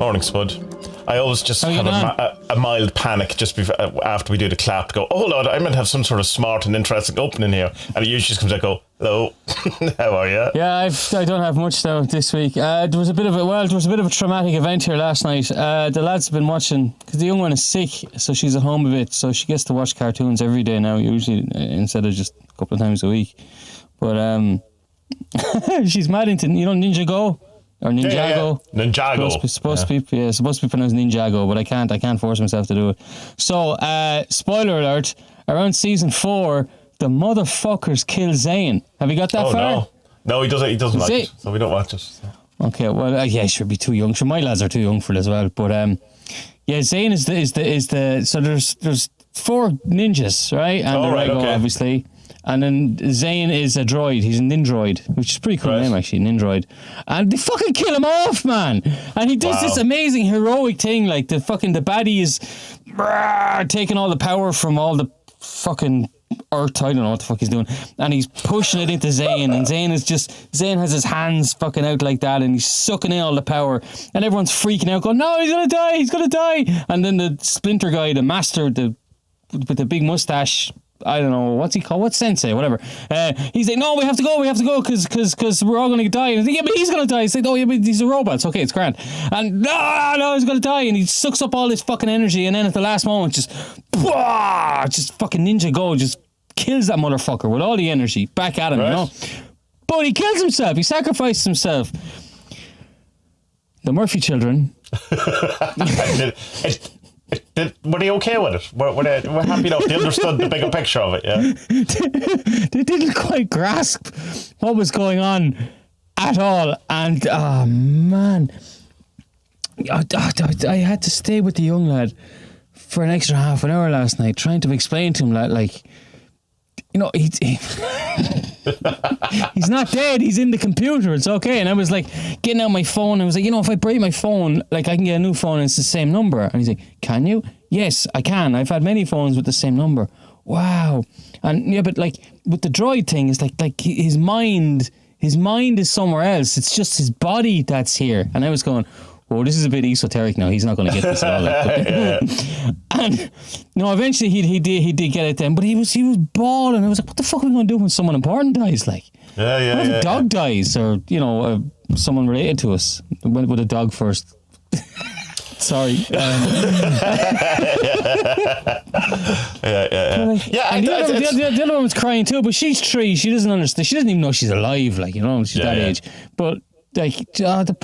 Morning, Spud. I always just have a mild panic just before, after we do the clap to go, oh Lord, I meant to have some sort of smart and interesting opening here. And it usually just comes out, go, hello, how are you? Yeah, I don't have much though this week. There was a bit of a traumatic event here last night. The lads have been watching, because the young one is sick, so she's at home a bit, so she gets to watch cartoons every day now, usually, instead of just a couple of times a week. But she's mad into, Ninja Go? Or Ninjago. Yeah. Ninjago. Supposed to be pronounced Ninjago, but I can't force myself to do it. So, spoiler alert, around season 4, the motherfuckers kill Zane. Have you got that far? No, he doesn't like it, so we don't watch it. So. Okay, well, yeah, he should be too young. Sure, my lads are too young for it as well. But Zane is the so there's 4 ninjas, right? And obviously. And then Zane is a droid. He's a Nindroid, which is a pretty cool name, actually, Nindroid. And they fucking kill him off, man. And he does this amazing heroic thing, like the baddie is taking all the power from all the fucking Earth. I don't know what the fuck he's doing. And he's pushing it into Zane. And Zane has his hands fucking out like that, and he's sucking in all the power. And everyone's freaking out, going, no, he's gonna die. And then the Splinter guy, the master, with the big mustache, I don't know, what's he called? What's Sensei? Whatever. He's like, no, we have to go, because we're all going to die. And he's like, yeah, but he's going to die. He's like, oh, yeah, but these are robots. Okay, it's grand. And no, he's going to die. And he sucks up all this fucking energy. And then at the last moment, just fucking Ninja Go, just kills that motherfucker with all the energy back at him, But he kills himself. He sacrifices himself. The Murphy children. Were they okay with it? Were they happy enough? They understood the bigger picture of it, yeah? They didn't quite grasp what was going on at all. And, oh, man. I had to stay with the young lad for an extra half an hour last night, trying to explain to him, like he's not dead, he's in the computer, it's okay. And I was like getting out my phone, and I was like, if I break my phone, like I can get a new phone and it's the same number. And he's like, can you? Yes, I can. I've had many phones with the same number. Wow. And yeah, but like with the droid thing, it's like his mind is somewhere else. It's just his body that's here. And I was going, oh, this is a bit esoteric now. He's not going to get this at all. And eventually he did get it then. But he was bawling. I was like, what the fuck are we going to do when someone important dies? Like, what if a dog dies, or someone related to us? Went with a dog first. Sorry. The other one was crying too, but she's 3. She doesn't understand. She doesn't even know she's alive. Like, she's that age. But like, the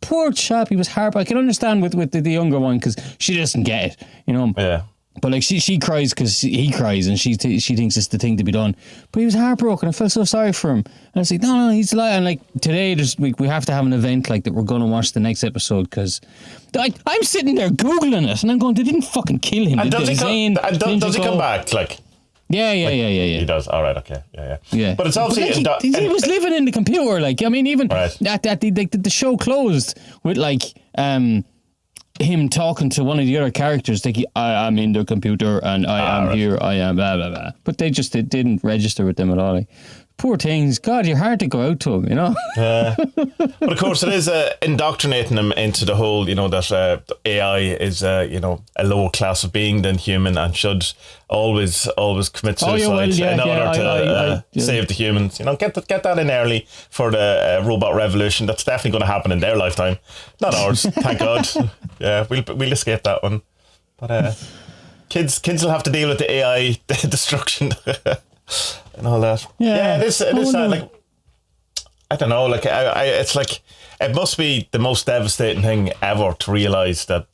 poor chap, he was heartbroken. I can understand with the younger one, because she doesn't get it, Yeah. But like she cries because he cries, and she thinks it's the thing to be done. But he was heartbroken. I felt so sorry for him. And I was like, no, he's alive. And like today, we have to have an event like that. We're going to watch the next episode, because I'm sitting there googling it, and I'm going, they didn't fucking kill him. And does he come back? Like. Yeah. He does. All right. Okay. Yeah. But it's obviously he was living in the computer. Like, I mean, even at the show closed with like him talking to one of the other characters, like, I am in the computer and I am here. I am blah blah blah. But they didn't register with them at all. Like, poor things. God, you're hard to go out to them, But of course, it is indoctrinating them into the whole, that AI is, a lower class of being than human, and should always commit suicide in order to save the humans. Get that in early for the robot revolution. That's definitely going to happen in their lifetime, not ours. Thank God. Yeah, we'll escape that one. But kids will have to deal with the AI destruction. And all that. Yeah, it is like, I don't know, like it's like, it must be the most devastating thing ever to realise that,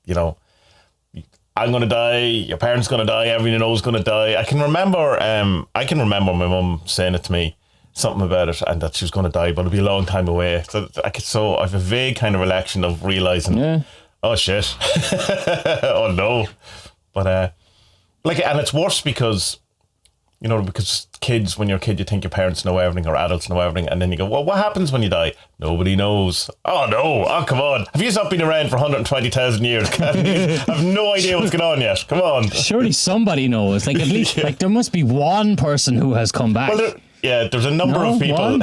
I'm going to die, your parents going to die, everyone you know is going to die. I can remember my mum saying it to me, something about it, and that she was going to die, but it'll be a long time away. So I have a vague kind of recollection of realising, oh shit, oh no. But and it's worse because kids, when you're a kid, you think your parents know everything, or adults know everything, and then you go, well, what happens when you die? Nobody knows. Oh no, come on. Have you not been around for 120,000 years? I've no idea what's going on yet. Come on. Surely somebody knows. Like, at least, like, there must be one person who has come back. Well, there's a number of people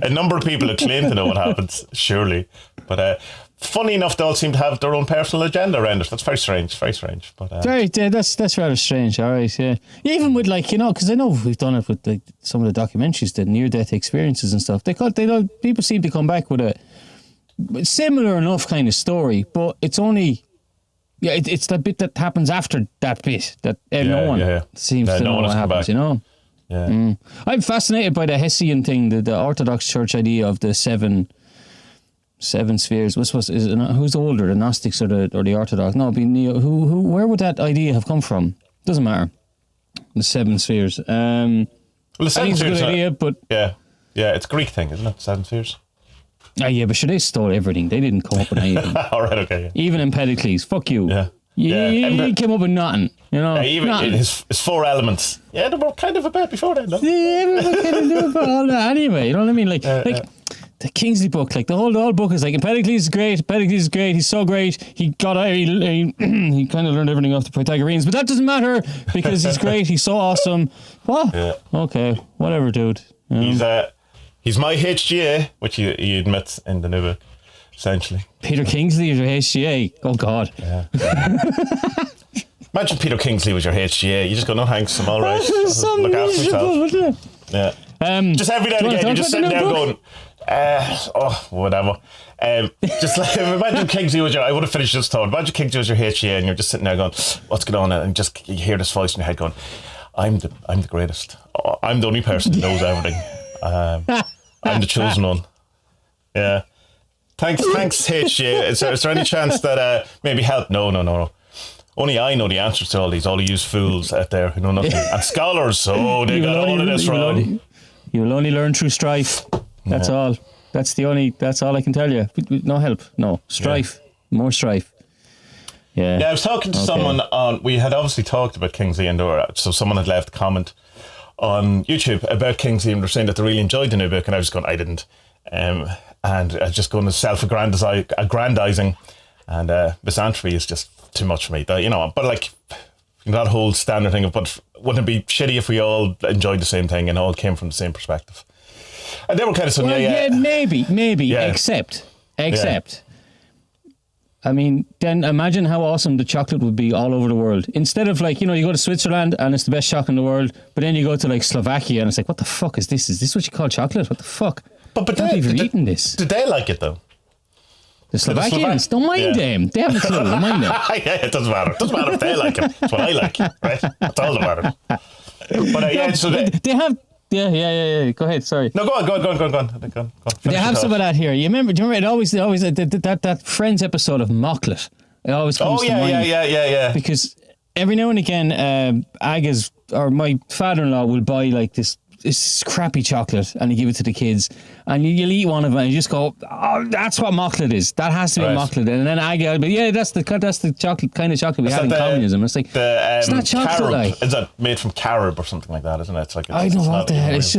a number of people who claim to know what happens, surely. But funny enough, they all seem to have their own personal agenda around it. That's very strange, very strange. But that's rather strange. All right, yeah. Even with because I know we've done it with some of the documentaries, the near-death experiences and stuff. People seem to come back with a similar enough kind of story, but it's only. Yeah, it's the bit that happens after that bit that no one seems to know what happens, Yeah. I'm fascinated by the Hessian thing, the Orthodox Church idea of the seven spheres. Who's older, the Gnostics or the Orthodox? No, where would that idea have come from? Doesn't matter. The 7 spheres. The 7 I think it's a good idea, but yeah, it's a Greek thing, isn't it? 7 spheres. Yeah, but they stole everything. They didn't come up with anything. All right, okay. Yeah. Even Empedocles, fuck you. Yeah. He came up with nothing. Even nothing. his 4 elements. Yeah, they were kind of a bit before then, though. Yeah, everyone kind of knew about all that anyway. You know what I mean? The Kingsley book, the whole book is Empedocles is great. Empedocles is great. He's so great. He kind of learned everything off the Pythagoreans, but that doesn't matter because he's great. He's so awesome. What? Yeah. Okay, whatever, dude. He's my HGA, which he admits in the new book, essentially. Peter Kingsley is your HGA. Oh, God. Yeah. Imagine Peter Kingsley was your HGA. You just go, no thanks, I'm all right. So look after myself. Yeah. Just every now and again, you're just sitting there going, whatever. Just imagine Kingsley was I would have finished this thought. Imagine Kingsley was your HGA and you're just sitting there going, what's going on? And just you hear this voice in your head going, I'm the greatest. I'm the only person who knows everything. I'm the chosen one. Yeah. Thanks, HGA. Is there any chance that maybe help? No. Only I know the answers to all these. All you fools out there who know nothing. And scholars, they got all of this wrong. You will only learn through strife. That's all. That's all I can tell you. No help. No. Strife. Yeah. More strife. Yeah. Yeah, I was talking to someone we had obviously talked about Kingsley so someone had left a comment on YouTube about Kingsley and they're saying that they really enjoyed the new book and I was going, I didn't. And I was just going to self-aggrandizing and misanthropy is just too much for me. But that whole standard thing of, but wouldn't it be shitty if we all enjoyed the same thing and all came from the same perspective? And they were kind of saying, maybe, except. I mean, then imagine how awesome the chocolate would be all over the world. Instead of you go to Switzerland and it's the best chocolate in the world, but then you go to Slovakia and it's what the fuck is this? Is this what you call chocolate? What the fuck? But I can't believe you're eating this. Did they like it though? The Slovakians, don't mind them. They haven't a clue, don't mind them. Yeah, it doesn't matter. It doesn't matter if they like it. It's what I like, right? That's all that matters. But so they have. Yeah. Go ahead. Sorry. No, go on. They have some of that here. Do you remember? It always that Friends episode of Mocklet. It always comes to mind. Yeah. Because every now and again, Aga's or my father-in-law will buy this crappy chocolate and you give it to the kids and you'll eat one of them and you just go, oh, that's what Mocklet is. That has to be Mocklet. And then Aga will be, that's the chocolate kind of chocolate we have in communism. It's it's not chocolate carob. Is that made from carob or something like that, isn't it? I don't know what the hell. It's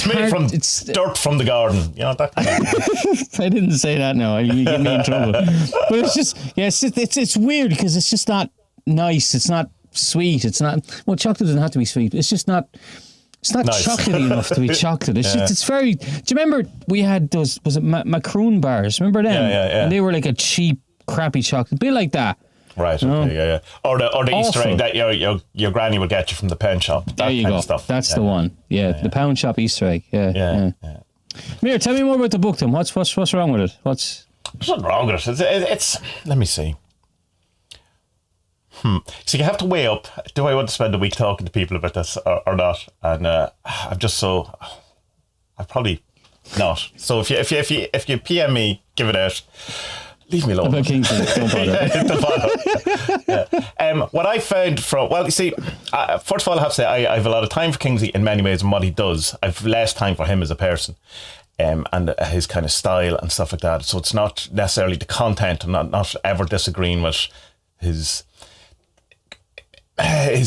made from dirt from the garden. That kind of I didn't say that now. You get me in trouble. But it's just, it's weird because it's just not nice. It's not sweet. It's not. Well, chocolate doesn't have to be sweet. It's just not. It's not nice. Chocolatey enough to be chocolate. It's just. It's very. Do you remember we had those? Was it macaroon bars? Remember them? Yeah. And they were like a cheap, crappy chocolate, a bit like that. Right. Okay. Yeah. Or the Easter egg that your granny would get you from the pound shop. That there you kind go. Of stuff. That's the one. Yeah, the pound shop Easter egg. Yeah. Mir, tell me more about the book, then. What's wrong with it? There's nothing wrong with it. It's. Let me see. So you have to weigh up, do I want to spend a week talking to people about this or not? And I'm just so, I probably not. So if you PM me, give it out. Leave me alone. About Kingsley, don't bother. What I found you see, first of all I have to say I have a lot of time for Kingsley in many ways and what he does. I've less time for him as a person. And his kind of style and stuff like that. So it's not necessarily the content. I'm not ever disagreeing with his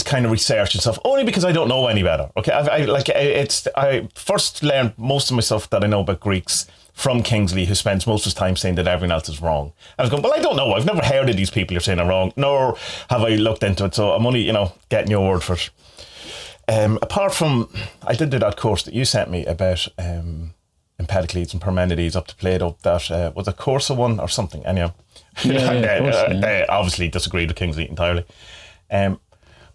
kind of research and stuff, only because I don't know any better. Okay, I first learned most of my stuff that I know about Greeks from Kingsley, who spends most of his time saying that everyone else is wrong. And I was going, well, I don't know. I've never heard of these people you're saying are wrong, nor have I looked into it. So I'm only, getting your word for it. Apart from, I did do that course that you sent me about Empedocles and Parmenides up to Plato, that was a Corsa one or something. Anyhow, they obviously disagreed with Kingsley entirely. But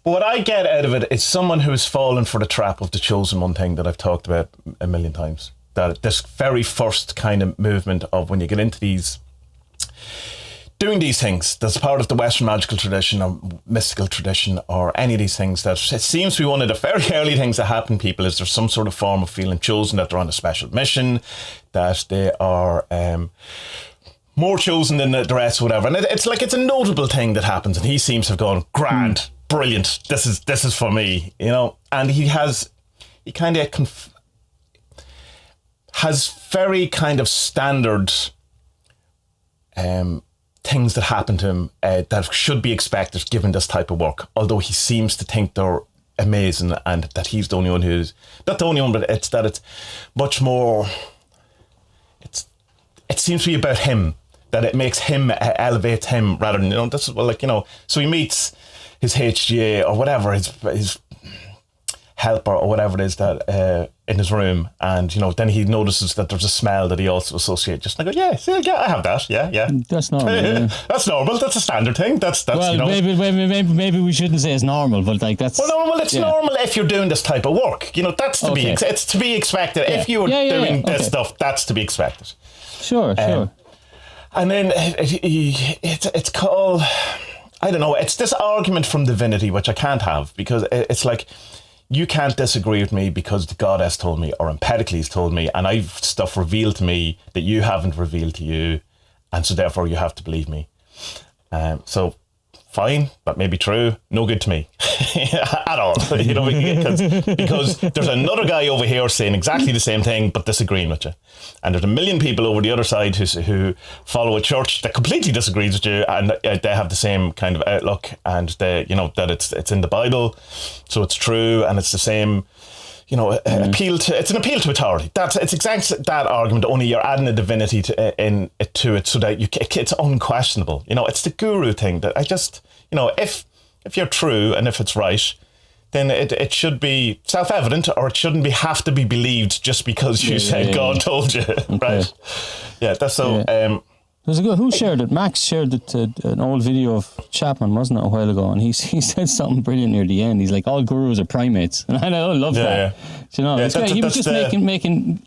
what I get out of it is someone who has fallen for the trap of the chosen one thing that I've talked about a million times. That this very first kind of movement of when you get into these, doing these things, that's part of the Western magical tradition or mystical tradition or any of these things, that it seems to be one of the very early things that happen to people is there's some sort of form of feeling chosen, that they're on a special mission, that they are more chosen than the rest, whatever. And it's like, it's a notable thing that happens, and he seems to have gone, grand, brilliant, this is for me, you know. And he kind of has very kind of standard things that happen to him that should be expected given this type of work, although he seems to think they're amazing and that he's the only one who's, not the only one, but it's that it's much more, it seems to be about him, that it makes him, elevates him rather than, you know, this is, well, like, you know, so he meets his HGA or whatever, his helper or whatever it is that in his room, and you know, then he notices that there's a smell that he also associates. Just like, yeah, I have that. Yeah. That's normal. Yeah. That's normal. That's a standard thing. That's well, you know. Maybe we shouldn't say it's normal, but like that's. Well, it's normal if you're doing this type of work. You know, that's to be. It's to be expected. Yeah. If you were doing this stuff, that's to be expected. Sure. And then it's called, I don't know. It's this argument from divinity which I can't have, because it's like, you can't disagree with me because the goddess told me or Empedocles told me, and I've stuff revealed to me that you haven't revealed to you, and so therefore you have to believe me. So fine, that may be true, no good to me at all, you know, because there's another guy over here saying exactly the same thing but disagreeing with you, and there's a million people over the other side who follow a church that completely disagrees with you, and they have the same kind of outlook, and they, you know, that it's in the Bible, so it's true, and it's the same, you know, it's an appeal to authority. It's exactly that argument, only you're adding a divinity to it so that it's unquestionable. You know, it's the guru thing that I just, you know, if you're true and if it's right, then it should be self-evident, or it shouldn't have to be believed just because you said God told you, right? Yeah, that's so. Yeah. There's a guy who shared it. Max shared it, an old video of Chapman, wasn't it, a while ago? And he said something brilliant near the end. He's like, all gurus are primates. And I love that. Yeah. You know, he was just making...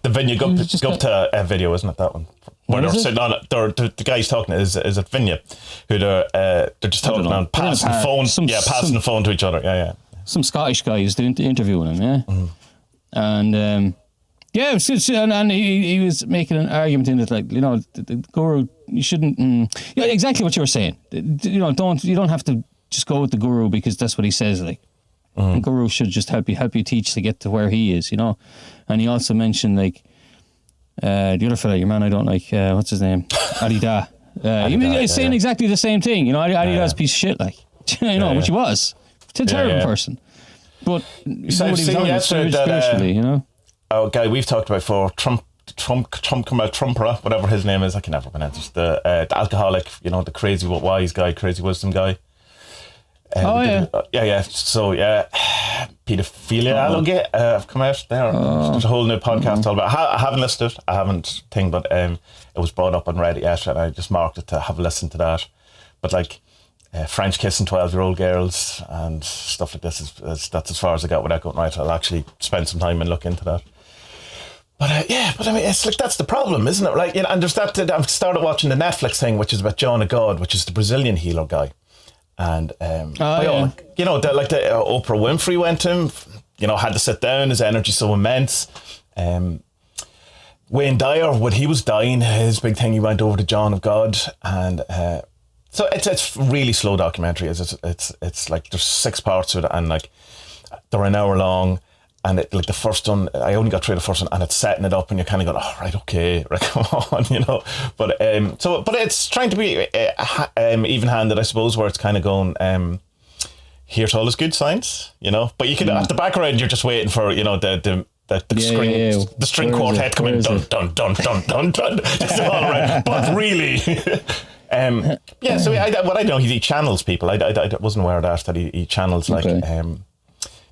The Vinya Gupta video, isn't it, that one? Where they're sitting on it. The guy he's talking to is at Vinya, who they're just talking on, passing the phone. Passing the phone to each other. Yeah. Some Scottish guy is interviewing him, yeah? Mm-hmm. And... yeah, and he was making an argument in it, like, you know, the guru, you shouldn't, yeah, exactly what you were saying. You know, you don't have to just go with the guru because that's what he says. Like, the guru should just help you teach to get to where he is, you know. And he also mentioned, like, the other fella, your man I don't like, what's his name? Ali Da. He's saying exactly the same thing, you know. Ali Da's a piece of shit, like, you know, which he was. It's a terrible person. But nobody was on it spiritually, you know. Oh, guy we've talked about before, Trumpera, whatever his name is, I can never pronounce it. The alcoholic, you know, the crazy wise guy, crazy wisdom guy. So pedophilia have come out there. There's a whole new podcast all about. I haven't listened to it. I haven't but it was brought up on Reddit yesterday, and I just marked it to have a listen to that. But like French kissing 12-year-old girls and stuff like this that's as far as I got without going right. I'll actually spend some time and look into that. But I mean, it's like, that's the problem, isn't it? Right? You know, and there's that. I've started watching the Netflix thing, which is about John of God, which is the Brazilian healer guy, and you know, Oprah Winfrey went to him. You know, had to sit down. His energy so immense. Wayne Dyer, when he was dying, his big thing, he went over to John of God, and so it's really slow documentary. It's like there's 6 parts to it, and like they're an hour long. And like the first one, I only got through the first one, and it's setting it up, and you're kind of going, "Oh, right, okay, right, come on," you know. But but it's trying to be even-handed, I suppose, where it's kind of going, here's all this good science, you know. But you can at the background, you're just waiting for, you know, the string quartet coming, dun dun dun dun dun dun, just all around. But really. So what I know, he channels people. I wasn't aware of that he channels like.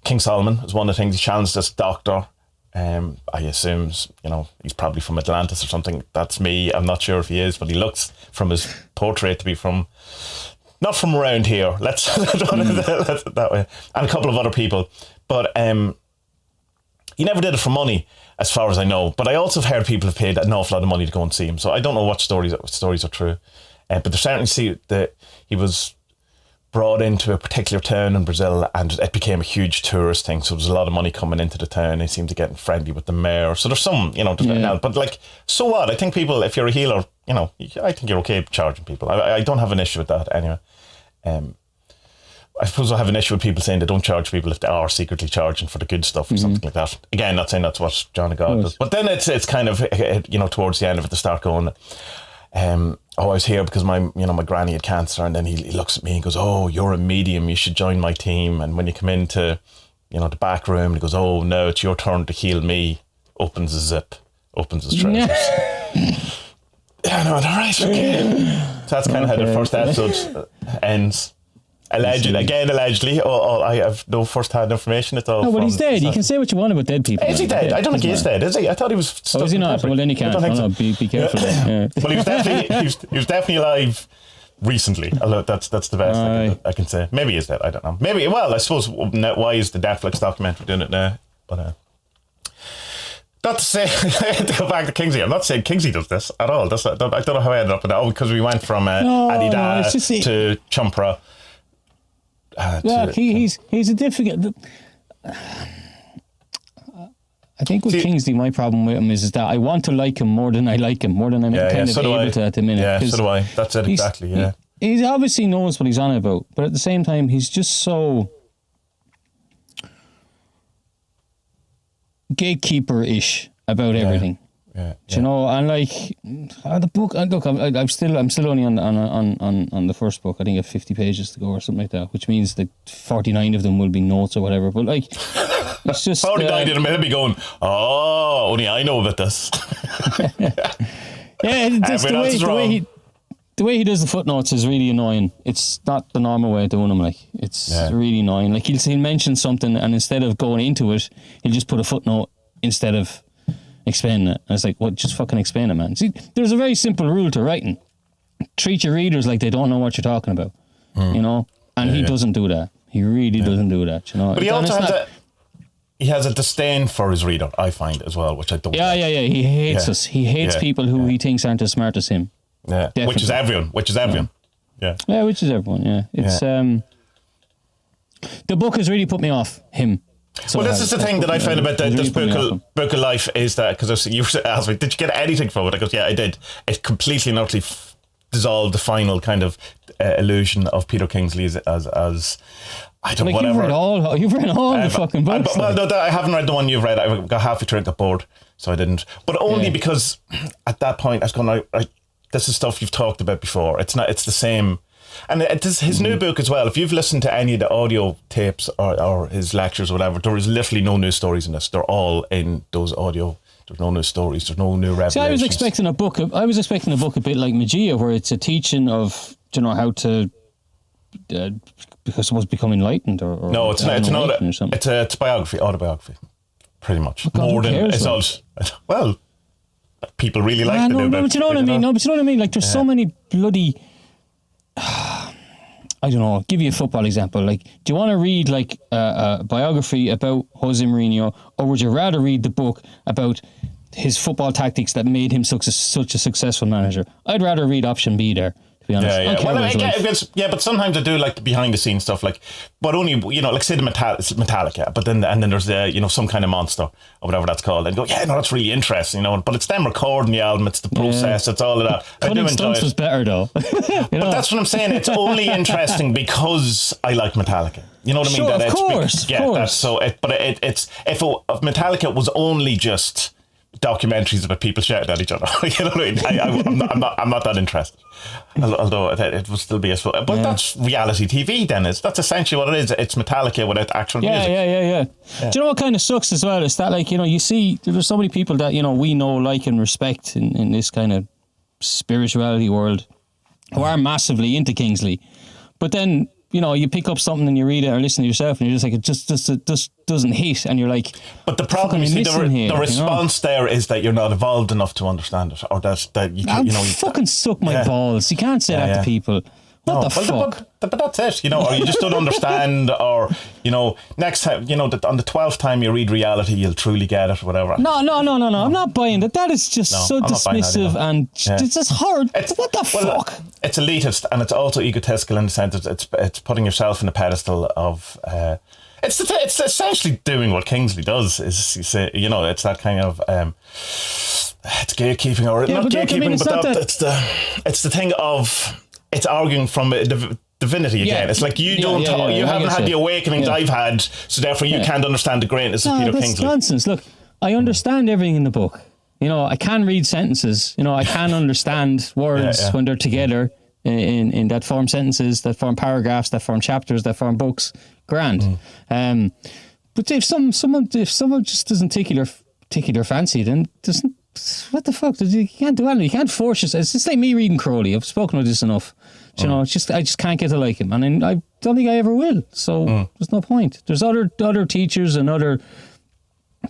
King Solomon is one of the things. He challenged this doctor I assume, he's probably from Atlantis or something. That's me. I'm not sure if he is, but he looks from his portrait to be not from around here. Let's that way. And a couple of other people. But he never did it for money, as far as I know. But I also have heard people have paid an awful lot of money to go and see him. So I don't know what stories are true. But they certainly see that he was brought into a particular town in Brazil, and it became a huge tourist thing. So there's a lot of money coming into the town. They seem to get friendly with the mayor. So there's some, but like, so what? I think people, if you're a healer, I think you're okay charging people. I don't have an issue with that anyway. I suppose I have an issue with people saying they don't charge people if they are secretly charging for the good stuff or something like that. Again, not saying that's what John of God does. But then it's kind of, towards the end of it, they start going, I was here because my granny had cancer, and then he looks at me and goes, "Oh, you're a medium, you should join my team." And when you come into, the back room, he goes, "Oh no, it's your turn to heal me." Opens his zip, opens his trousers. All right, okay. So that's kind of how the first episode ends. Allegedly. I have no first-hand information at all. No, but he's dead. You can say what you want about dead people. Is he dead? I don't think he is dead. Is he? I thought he was stuck. Oh, is he not? Well, then he can't. No, be careful. Yeah. Well, he was definitely alive recently. That's the best I can say. Maybe he's dead. I don't know. Maybe. Well, I suppose why is the Netflix documentary doing it now? But not to say, to go back to Kingsley, I'm not saying Kingsley does this at all. I don't know how I ended up with that. Because we went from Adida to Chumpra. He's a difficult. I think with Kingsley, my problem with him is that I want to like him more than I like him, more than I'm able to at the minute. Yeah, so do I. That's it exactly. Yeah, he obviously knows what he's on about, but at the same time, he's just so gatekeeper-ish about everything. Yeah. And like the book. Look, I'm still only on the first book. I think I have 50 pages to go or something like that, which means that 49 of them will be notes or whatever. But like, it's just 49 of them will be going. Oh, only I know about this. Just the way he does the footnotes is really annoying. It's not the normal way of doing them. Like, it's really annoying. Like he'll mention something, and instead of going into it, he'll just put a footnote instead of explain it. And it's like, well, just fucking explain it, man. See, there's a very simple rule to writing. Treat your readers like they don't know what you're talking about, and he doesn't do that. He really doesn't do that, But he also has a disdain for his reader, I find, as well, which I don't like. He hates us. He hates people who he thinks aren't as smart as him. Yeah. Which is everyone. Yeah. Yeah, which is everyone, yeah. It's the book has really put me off him. So well, this is the thing that I found about this book of life is that, because you asked me, did you get anything from it? I go, yeah, I did. It completely and utterly dissolved the final kind of illusion of Peter Kingsley as I don't know, whatever. You've read all the fucking books. I haven't read the one you've read. I got halfway through and got bored, so I didn't. But only because at that point I was going, this is stuff you've talked about before. It's the same. And his new book as well, if you've listened to any of the audio tapes or his lectures or whatever, there is literally no new stories in this. They're all in those audio. There's no new stories. There's no new revelations. See, I was expecting a book a bit like Magia, where it's a teaching of, how to, because it was become enlightened or no, it's not. It's a biography, autobiography, pretty much. More than it's all. Well, people really like the new book. But you know what I mean. No, but you know what I mean. Like, there's so many bloody. I don't know, I'll give you a football example. Like, do you want to read like a biography about Jose Mourinho, or would you rather read the book about his football tactics that made him such a successful manager? I'd rather read option B there, to be honest. But sometimes I do like the behind the scenes stuff, like, but only, like say the Metallica, but then there's some kind of monster or whatever that's called, and go, that's really interesting, but it's them recording the album, it's the process, it's all of that. Cutting Stunts was better though. But that's what I'm saying, it's only interesting because I like Metallica. You know what I mean? Sure, of course. That's so. If Metallica was only just documentaries about people shouting at each other, you know what I mean? I'm not that interested. Although it would still be but that's reality TV. Then that's essentially what it is. It's Metallica without actual music. Yeah. Do you know what kind of sucks as well? It's that, like, you see, there's so many people that we know, like, and respect in this kind of spirituality world, who are massively into Kingsley, but then you pick up something and you read it or listen to yourself and you're just like, it just doesn't hit, and you're like, but the problem is the response there is that you're not evolved enough to understand it, or that you fucking suck my balls. You can't say that to people. What the fuck? But that's it, or you just don't understand, or next time, on the 12th time you read reality, you'll truly get it, or whatever. No. I'm not buying that. That is just so dismissive, and it's just hard. What the fuck? It's elitist, and it's also egotistical in the sense that it's putting yourself in a pedestal of. It's essentially doing what Kingsley does. Is it's that kind of. It's gatekeeping, or not gatekeeping, but it's the thing of. It's arguing from a divinity again. It's like you haven't had the awakenings I've had, so therefore you can't understand the greatness of Peter Kingsley. Nonsense. Look, I understand everything in the book. I can read sentences. I can understand words when they're together in that form sentences, that form paragraphs, that form chapters, that form books. Grand. But if someone just doesn't tickle their fancy, then doesn't. What the fuck? You can't do anything. You can't force yourself. It's just like me reading Crowley. I've spoken about this enough. I just can't get to like him, and I don't think I ever will. So there's no point. There's other teachers and other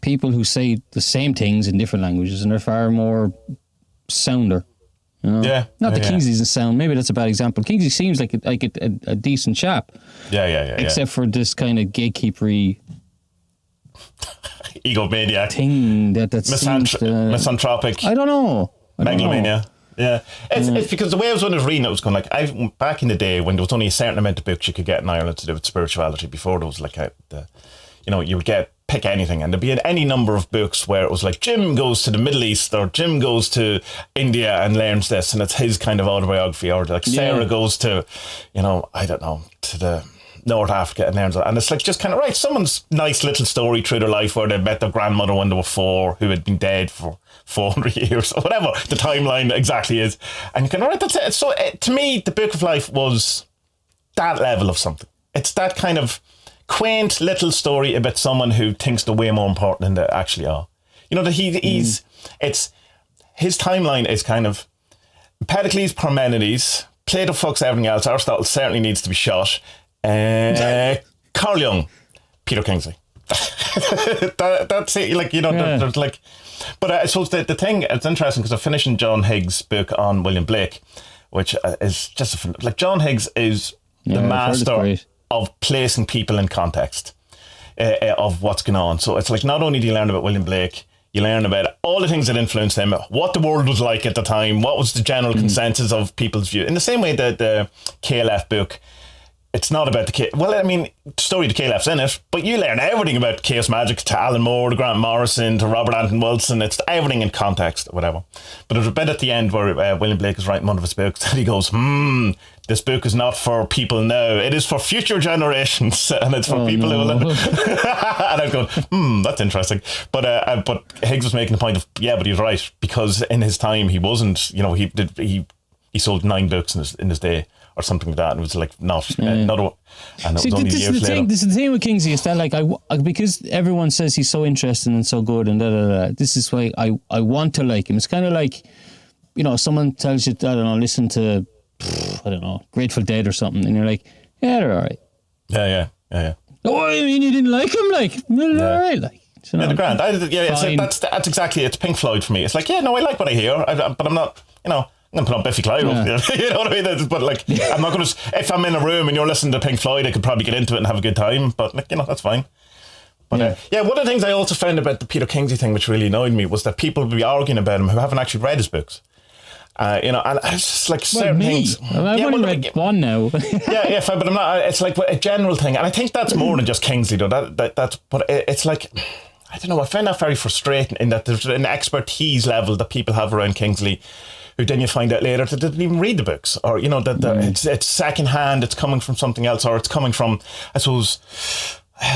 people who say the same things in different languages, and they're far more sounder. Not that Kingsley doesn't sound. Maybe that's a bad example. Kingsley seems like a decent chap. Except for this kind of gatekeepery. Egomaniac thing that misanthropic. I don't know. Megalomania. Yeah, it's because the way I was when I was reading it was going like back in the day when there was only a certain amount of books you could get in Ireland to do with spirituality. Before there was like you would pick anything, and there'd be any number of books where it was like Jim goes to the Middle East, or Jim goes to India and learns this, and it's his kind of autobiography, or like Sarah goes to I don't know, to the North Africa and learns, and it's like just kind of someone's nice little story through their life where they met their grandmother when they were 4, who had been dead for 400 years, or whatever the timeline exactly is, and you can write that's it. So to me, the Book of Life was that level of something. It's that kind of quaint little story about someone who thinks they're way more important than they actually are. That he's his timeline is kind of Empedocles, Parmenides, Plato fucks everything else, Aristotle certainly needs to be shot. Carl Jung, Peter Kingsley. That's it. There's like, but I suppose the thing, it's interesting because I'm finishing John Higgs' book on William Blake, which is just John Higgs is the master of placing people in context of what's going on. So it's like not only do you learn about William Blake, you learn about all the things that influenced him, what the world was like at the time, what was the general consensus of people's view. In the same way that the KLF book. It's not about the story of the KLF's in it, but you learn everything about Chaos Magic to Alan Moore, to Grant Morrison, to Robert Anton Wilson. It's everything in context, or whatever. But there's a bit at the end where William Blake is writing one of his books, and he goes, this book is not for people now. It is for future generations, and it's for people who will... And I was going, that's interesting. But Higgs was making the point of, but he was right, because in his time, he wasn't, he sold 9 books in his day, or something like that, and it was like another. And it was only years later. This is the thing with Kingsley, is that like because everyone says he's so interesting and so good, and this is why I want to like him. It's kind of like, someone tells you, I don't know, listen to, I don't know, Grateful Dead or something, and you're like, yeah, they're all right. Yeah. Oh, I mean, you didn't like them, like they're all right, like. The grand. That's exactly. It's Pink Floyd for me. It's like, I like what I hear, but I'm not, I'm going to put on Biffy Clyro. You know what I mean? But like, I'm not going to. If I'm in a room and you're listening to Pink Floyd, I could probably get into it and have a good time. But that's fine. But one of the things I also found about the Peter Kingsley thing, which really annoyed me, was that people would be arguing about him who haven't actually read his books. And it's just like certain things. I've only read one now. Fine, but I'm not. It's like a general thing, and I think that's more than just Kingsley, though. That's. But it's like, I don't know. I find that very frustrating in that there's an expertise level that people have around Kingsley, who then you find out later that they didn't even read the books, or that it's secondhand, it's coming from something else, or it's coming from, I suppose,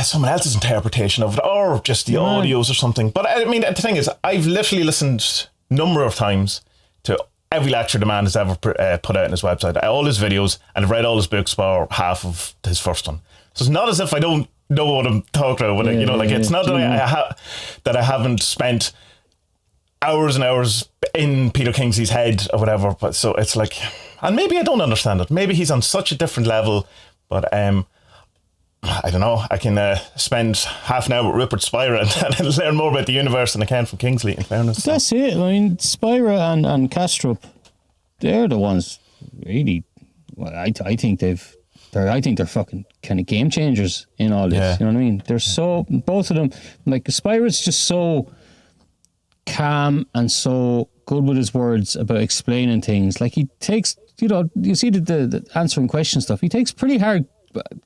someone else's interpretation of it, or just the audios or something. But I mean, the thing is, I've literally listened a number of times to every lecture the man has ever put out on his website, all his videos, and I've read all his books for half of his first one. So it's not as if I don't know what I'm talking about. It's not that I haven't spent hours and hours in Peter Kingsley's head or whatever, but so it's like, and maybe I don't understand it. Maybe he's on such a different level, But I don't know. I can spend half an hour with Rupert Spira and learn more about the universe than I can from Kingsley, in fairness. That's it. I mean, Spira and Kastrup, they're the ones really. Well, I think they're fucking kind of game changers in all this. Yeah. You know what I mean? They're so, both of them, like Spira's just so calm and so good with his words about explaining things. Like he takes, you see the answering question stuff. He takes pretty hard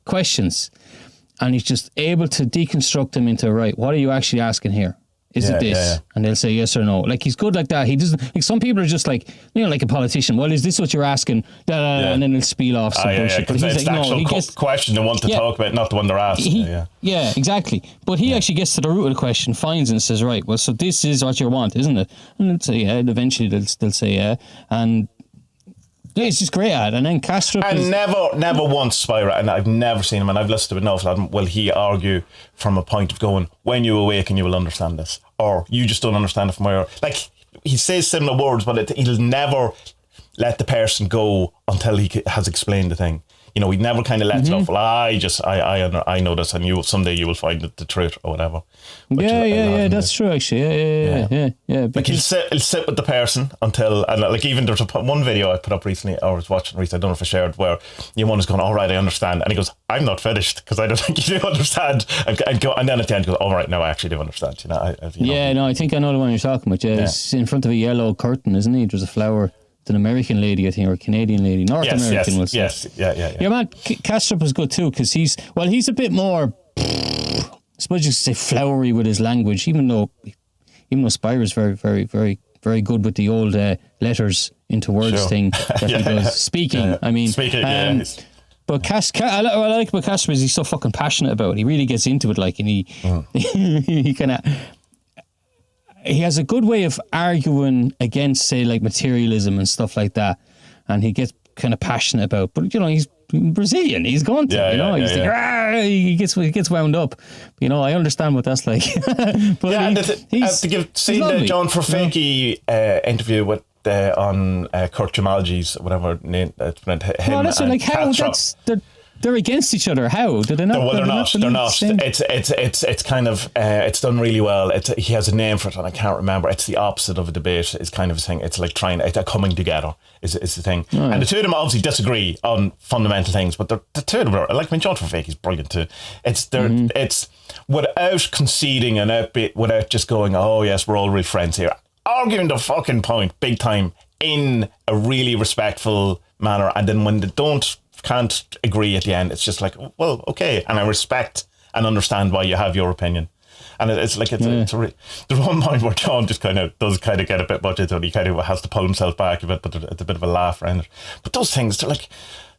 questions and he's just able to deconstruct them into, right, what are you actually asking here? Is it this? Yeah. And they'll say yes or no. Like, he's good like that. He doesn't, like, some people are just like, like a politician. Well, is this what you're asking? And then they'll spiel off some bullshit. But it's the actual question they want to talk about, not the one they're asking. Yeah, exactly. But he actually gets to the root of the question, finds it and says, right, well, so this is what you want, isn't it? And they'll say, yeah. And eventually they'll say, yeah. And yeah, it's just great at. And then Kastrup never once Spira, and I've never seen him, and I've listened to enough of him, will he argue from a point of going, when you awaken you will understand this, or you just don't understand it from where, like, he says similar words, but he'll never let the person go until he has explained the thing. He never kind of lets it off. Well, I know this, and someday you will find the truth or whatever. That's true actually. Yeah. Like he'll sit with the person until, and like even there's one video I put up recently, or I was watching recently, I don't know if I shared, where one is going, all right, I understand, and he goes, I'm not finished because I don't think you do understand, and then at the end he goes, all right, now I actually do understand. I think I know the one you're talking about. Yeah, it's in front of a yellow curtain, isn't he? There's a flower. An American lady, I think, or a Canadian lady, American. Yes, yeah. Man, Kastrup is good too because he's a bit more, I suppose you could say, flowery with his language. Even though Spira is very, very, very, very good with the old letters into words thing that he does. Speaking, I mean, but what I like about Kastrup is he's so fucking passionate about it. He really gets into it, like, and he kind of. He has a good way of arguing against, say, like materialism and stuff like that, and he gets kind of passionate about. But he's Brazilian. He's going to, he gets wound up. I understand what that's like. But seen the John Vervaeke interview with on Kurt Jamalji's whatever name. They're against each other. How did they not? Well, they're not. It's kind of it's done really well. He has a name for it, and I can't remember. It's the opposite of a debate. Is kind of a thing. It's like it's a coming together. Is the thing. Oh, and the two of them obviously disagree on fundamental things, but the two of them are like. John Vervaeke is brilliant too. It's without conceding and without just going, oh yes, we're all real friends here, arguing the fucking point big time in a really respectful manner, and then when they can't agree at the end, it's just like, well, okay, and I respect and understand why you have your opinion. And it's like there's one point where John just does get a bit much into it. He kind of has to pull himself back a bit, but it's a bit of a laugh around it. But those things, they're like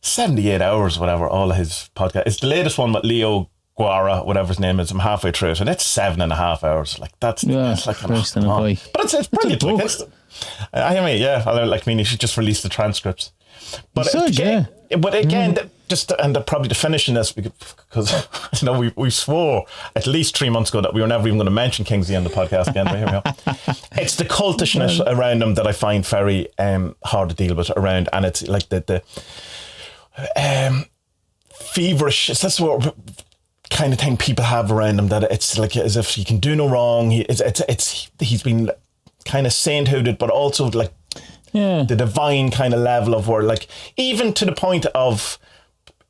78 hours, whatever. All of his podcast. It's the latest one with Leo Guara, whatever his name is. I'm halfway through it, and it's 7.5 hours. Like that's like but it's brilliant. Like, he should just release the transcripts. But again, probably to finish in this, because we swore at least 3 months ago that we were never even going to mention Kingsley on the podcast again. But here we are. It's the cultishness around him that I find very hard to deal with around, and it's like the feverish. It's that sort of kind of thing people have around him, that it's like as if he can do no wrong. He's been kind of sainthooded, but also like. Yeah. The divine kind of level of where, like, even to the point of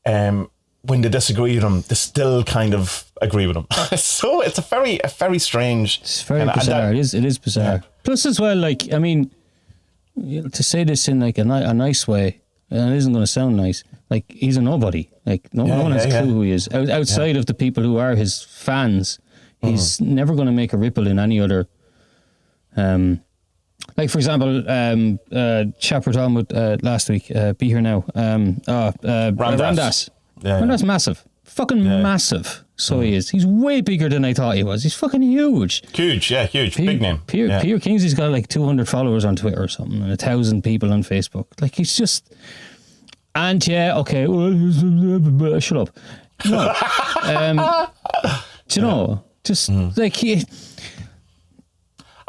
when they disagree with him, they still kind of agree with him. So it's a very strange. It's very bizarre. It is bizarre. Yeah. Plus, as well, like, I mean, to say this in like a nice way, and it isn't going to sound nice. Like, he's a nobody. Like, no one has a clue who he is outside of the people who are his fans. He's never going to make a ripple in any other. Like, for example, chap we're talking about last week, Be Here Now. Ramdas. Ramdas massive. Fucking massive. So he is. He's way bigger than I thought he was. He's fucking huge. Huge. Big name. Peter Kingsley's got like 200 followers on Twitter or something, and 1,000 people on Facebook. Like, he's just... And okay, shut up. No. Just like he...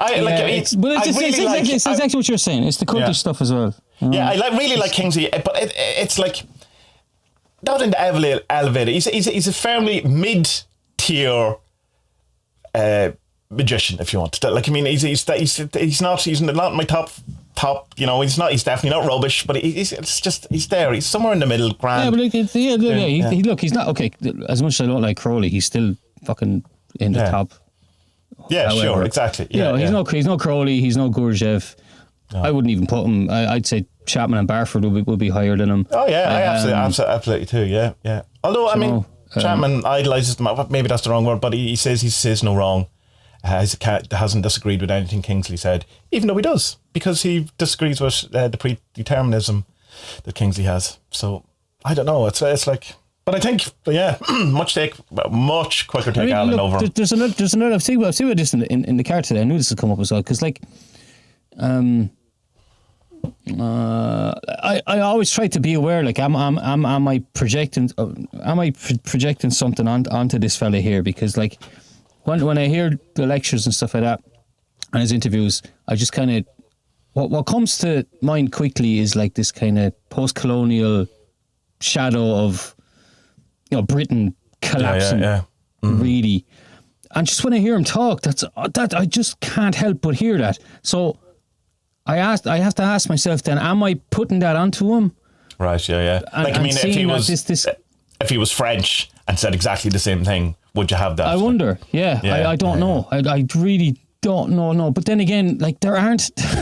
It's exactly what you're saying. It's the cultish stuff as well. I really like Kingsley, but it's like not in the elevator. He's a firmly mid-tier magician, if you want. Like, I mean, he's not my top. He's definitely not rubbish, but he's there. He's somewhere in the middle. Grand. Yeah, but he's not okay. As much as I don't like Crowley, he's still fucking in the top. Yeah, however, sure, exactly. Yeah, he's no Crowley, he's no Gurdjieff. No. I wouldn't even put him. I'd say Chapman and Barford would be higher than him. Oh yeah, I absolutely too. Yeah. Although I mean, Chapman idolizes them. Maybe that's the wrong word, but he says no wrong. Hasn't disagreed with anything Kingsley said, even though he does, because he disagrees with the predeterminism that Kingsley has. So I don't know. It's like, but I think much quicker take Alan over. There's another. I've seen this in the car today. I knew this would come up as well because like, I always try to be aware. Like, am I projecting something onto this fella here? Because like, when I hear the lectures and stuff like that and his interviews, I just kind of what comes to mind quickly is like this kind of post-colonial shadow of Britain collapsing, really. And just when I hear him talk, that I just can't help but hear that. So I have to ask myself then, am I putting that onto him? Right, yeah. Like, I mean, if he was French and said exactly the same thing, would you have that? I wonder. Yeah. I don't know. I really don't know. No, but then again, like there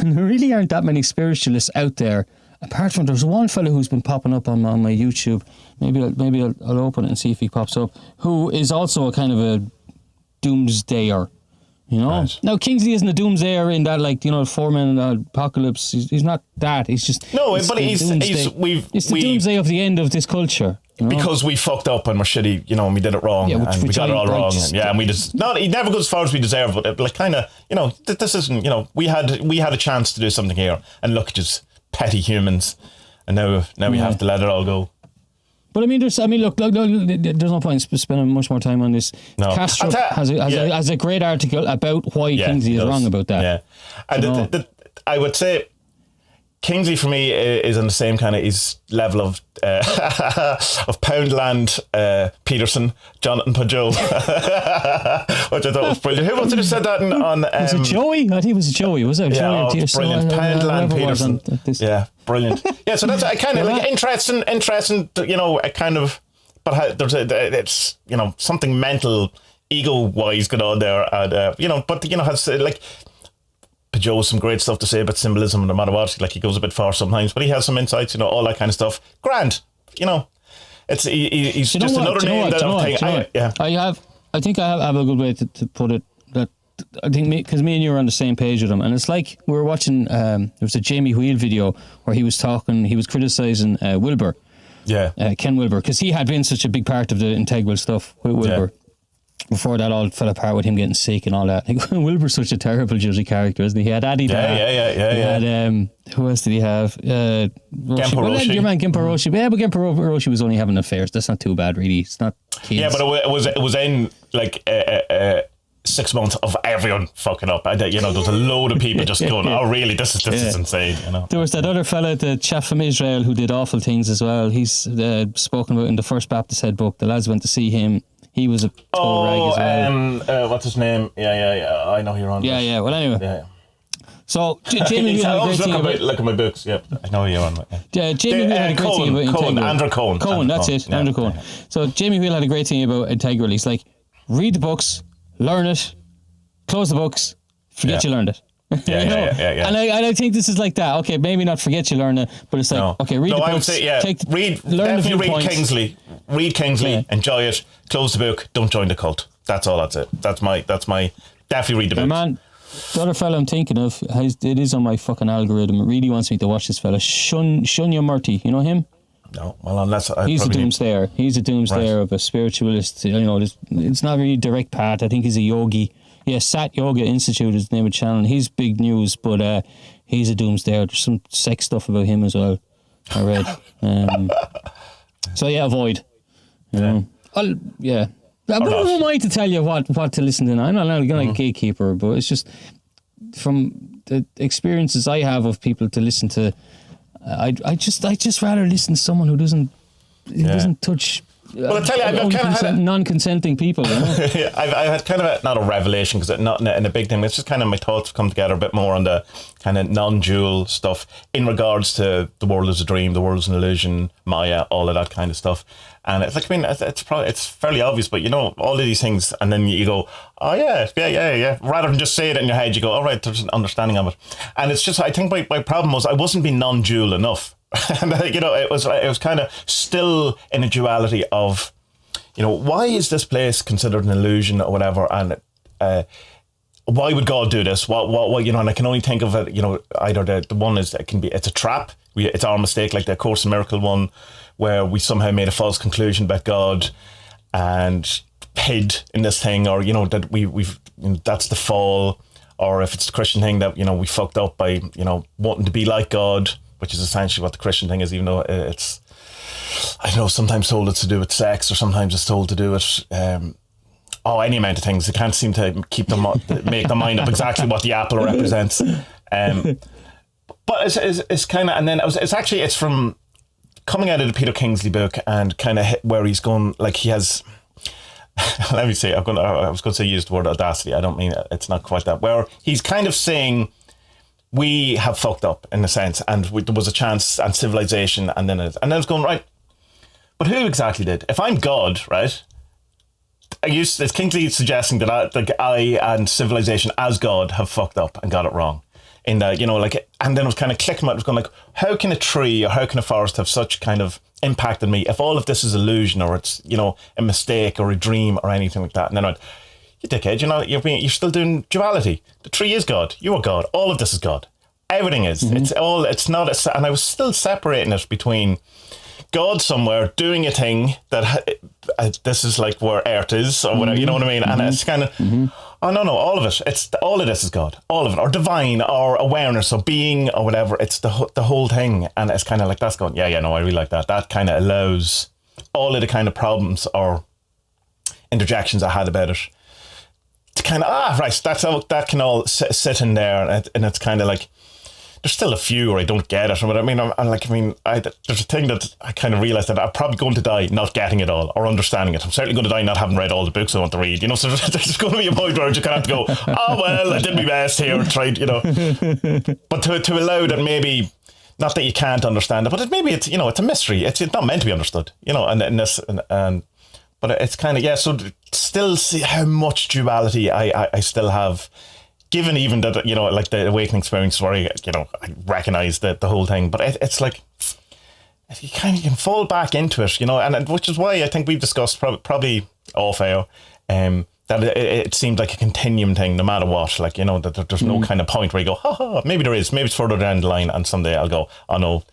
really aren't that many spiritualists out there. Apart from there's one fellow who's been popping up on my YouTube. Maybe I'll open it and see if he pops up. Who is also a kind of a doomsdayer. Right. Now Kingsley isn't a doomsdayer in that, like, Foreman apocalypse. He's not that. He's just but he's the doomsday of the end of this culture. Because we fucked up and we're shitty, and we did it wrong, and we got it all wrong, and we just he never goes as far as we deserve, but like kind of, this isn't, we had a chance to do something here, and look, just petty humans, and now we have to let it all go. But there's no point spending much more time on this. No. Castro has a great article about why Kingsley is wrong about that. Yeah, and I would say Kingsley for me is on the same kind of level of Poundland Peterson, Jonathan Pajot, which I thought was brilliant. Who wanted to said that on? Was it Joey? I think it was Joey. Was it? Yeah, brilliant. Poundland Peterson. Yeah, brilliant. Yeah, so that's kind of like interesting. A kind of, but it's something mental, ego-wise going on there, and but has like. Pajot some great stuff to say about symbolism, no matter what. Like, he goes a bit far sometimes, but he has some insights, all that kind of stuff. Grand, it's he's just another name that I think I have a good way to put it. That I think because me and you were on the same page with him, and it's like we were watching. There was a Jamie Wheel video where he was criticizing Wilbur, Ken Wilbur, because he had been such a big part of the integral stuff with Wilbur. Before that all fell apart with him getting sick and all that. Like, Wilbur's such a terrible judgy character, isn't he? He had Addy Dara. He had, who else did he have? Roshi. Roshi. Your man Gempo Roshi. Yeah, but Gempo Roshi was only having affairs. That's not too bad, really. It's not kids. Yeah, but it was in, like, 6 months of everyone fucking up. There was a load of people just going, oh, really? This is insane. There was that other fella, the chap from Israel, who did awful things as well. He's spoken about in the First Baptist Head book. The lads went to see him. He was a total rag as well. What's his name? Yeah. I know who you're on. Yeah. Well, anyway. Yeah. So Jamie Wheel had a great thing about. Look at my books. Yep, I know who you're on. Yeah, Jamie Wheel had a great thing about Integral. Andrew Cohen. Cohen, that's it. Andrew Cohen. Yeah. So Jamie Wheel had a great thing about Integral. He's like, read the books, learn it, close the books, forget you learned it. Yeah. And I think this is like that. Okay, maybe not forget you learn it, but it's like, okay, read the books. I would say, read Kingsley. Read Kingsley, enjoy it, close the book, don't join the cult. That's all. That's it. That's my. Definitely read the book. Man, the other fella I'm thinking of, it is on my fucking algorithm. It really wants me to watch this fella. Shunya Murti, you know him? No, well, unless he's a doomsdayer. He's a doomsdayer of a spiritualist. It's not really direct path. I think he's a yogi. Yeah, Sat Yoga Institute is the name of the channel. He's big news, but he's a doomsdayer. There's some sex stuff about him as well, I read. So yeah, avoid. But who am I to tell you what to listen to now? I'm not going to gatekeeper, but it's just from the experiences I have of people to listen to. I just rather listen to someone who doesn't doesn't touch. Well, I tell you, I've kind of had non-consenting people. You know? I had kind of not a revelation, because not in a big thing. It's just kind of my thoughts come together a bit more on the kind of non-dual stuff in regards to the world is a dream, the world is an illusion, Maya, all of that kind of stuff. And it's like, I mean, it's fairly obvious, but you know, all of these things, and then you go, oh yeah. Rather than just say it in your head, you go, all right, there's an understanding of it. And it's just, I think my problem was I wasn't being non-dual enough. And you know, it was kind of still in a duality of, you know, why is this place considered an illusion or whatever, and why would God do this? What you know? And I can only think of it, you know, either the one is it's a trap, it's our mistake, like the Course in Miracle one, where we somehow made a false conclusion about God and hid in this thing, or you know that we've you know, that's the fall, or if it's the Christian thing that you know we fucked up by you know wanting to be like God, which is essentially what the Christian thing is, even though it's, I don't know, sometimes told it's to do with sex, or sometimes it's told to do with, any amount of things. They can't seem to make their mind up exactly what the apple represents. But it's kind of, and then it's from coming out of the Peter Kingsley book, and kind of where he's going, like he has, let me say, I was going to say use the word audacity. I don't mean it's not quite that, where he's kind of saying, we have fucked up in a sense, and there was a chance and civilization, and then it's going right. But who exactly did? If I'm God, right? It's Kingsley suggesting that I and civilization as God have fucked up and got it wrong. In that, you know, like, and then it was kind of clicking. It was going like, how can a tree or how can a forest have such kind of impact on me if all of this is illusion, or it's you know a mistake or a dream or anything like that? And then I went, you dickhead, you know, you're still doing duality. The tree is God. You are God. All of this is God. Everything is. Mm-hmm. It's not. And I was still separating it between God somewhere doing a thing that this is like where Earth is, or whatever, you know what I mean? And it's kind of, oh no, all of it. All of this is God. All of it, or divine, or awareness, or being, or whatever. It's the whole thing. And it's kind of like, that's going, no, I really like that. That kind of allows all of the kind of problems or interjections I had about it to kind of, right, that can all sit in there, and it's kind of like, there's still a few where I don't get it, but I mean, there's a thing that I kind of realised that I'm probably going to die not getting it all or understanding it. I'm certainly going to die not having read all the books I want to read, you know, so there's going to be a point where I just kind of have to go, oh well, I did my best here and tried, you know, but to allow that, maybe not that you can't understand it, but maybe it's, you know, it's a mystery, it's not meant to be understood, you know, but it's kind of, so still see how much duality I still have, given even that, you know, like the awakening experience where I recognize the whole thing, but it's like, you can fall back into it, you know, and which is why I think we've discussed probably off air, that it seemed like a continuum thing, no matter what, like, you know, that there's no kind of point where you go, maybe there is, maybe it's further down the line, and someday I'll go, oh no,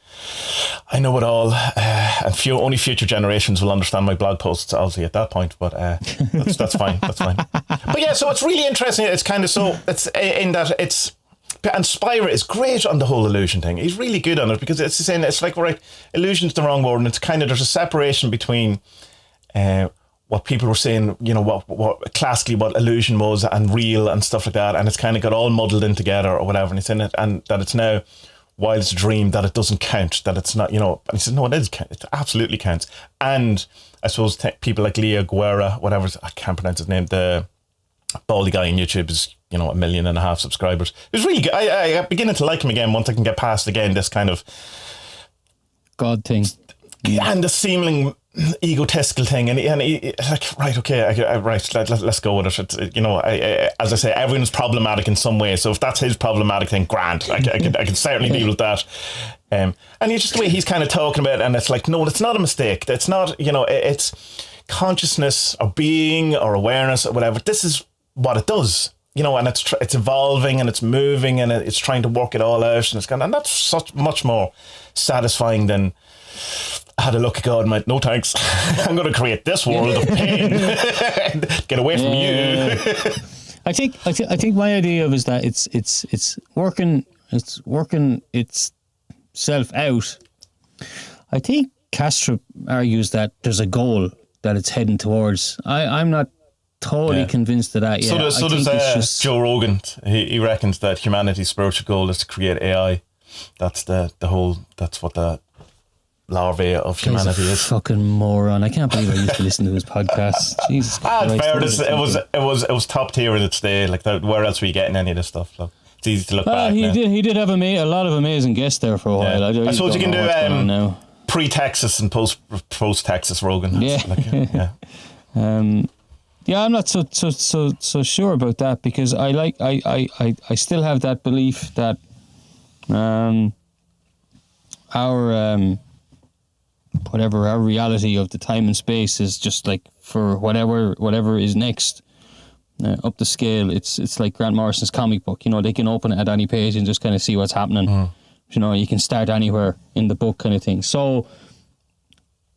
I know it all, and only future generations will understand my blog posts, obviously, at that point, but that's fine, But yeah, so it's really interesting, it's kind of, so it's in that and Spira is great on the whole illusion thing. He's really good on it, because it's saying, it's like, right, illusion's the wrong word, and it's kind of, there's a separation between what people were saying, you know, what classically what illusion was and real and stuff like that, and it's kind of got all muddled in together or whatever, and it's in it, and that it's now, while it's a dream, that it doesn't count, that it's not, you know, and he says, no, it absolutely counts. And I suppose people like Leo Guerra, whatever, I can't pronounce his name, the baldy guy on YouTube is, you know, 1.5 million subscribers. It was really good. I beginning to like him again once I can get past again this kind of God thing, and the seeming egotistical thing, and he like, right, okay, right, let's go with it. It's, you know, as I say, everyone's problematic in some way, so if that's his problematic thing, grand, I can certainly deal with that. And it's just the way he's kind of talking about it, and it's like, no, it's not a mistake, it's not, you know, it's consciousness or being or awareness or whatever, this is what it does, you know, and it's evolving and it's moving and it's trying to work it all out, and that's such much more satisfying than I had a look at God and went, no thanks, I'm going to create this world of pain. Get away from you. I think my idea of is that it's working itself out. I think Castro argues that there's a goal that it's heading towards. I'm not totally convinced of that yet. So does Joe Rogan. He reckons that humanity's spiritual goal is to create AI. That's the whole. That's what the larvae of humanity is. Fucking moron! I can't believe I used to listen to his podcast. Jesus Christ! It was top tier in its day. Like, where else were you getting any of this stuff? So it's easy to look back. He did have a lot of amazing guests there for a while. I suppose you can do pre-Texas and post-Texas Rogan. Yeah. I'm not so sure about that, because I still have that belief that our reality of the time and space is just like for whatever is next up the scale. It's like Grant Morrison's comic book. They can open it at any page and just kind of see what's happening. You can start anywhere in the book, kind of thing. So,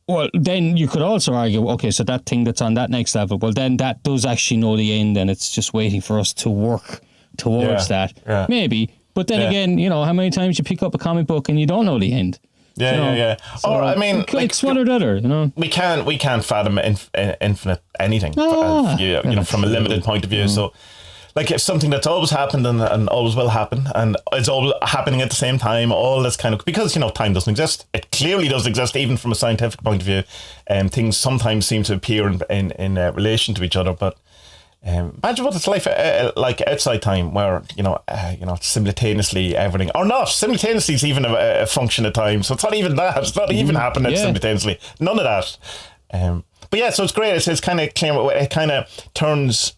well, then you could also argue, okay, so that thing that's on that next level, well, then that does actually know the end, and it's just waiting for us to work towards that. Yeah. Maybe. But then again, how many times you pick up a comic book and you don't know the end? Yeah. So, or, I mean, it's one or the other, We can't fathom infinite anything, from a limited point of view. So, like, if something that's always happened and always will happen, and it's all happening at the same time, all this kind of, because, time doesn't exist. It clearly does exist, even from a scientific point of view. Things sometimes seem to appear in relation to each other, but imagine what it's like outside time, where, simultaneously everything, or not, simultaneously is even a function of time, so it's not even that, it's not even happening simultaneously, none of that. But yeah, so it's great, it's kind of clear, it kind of turns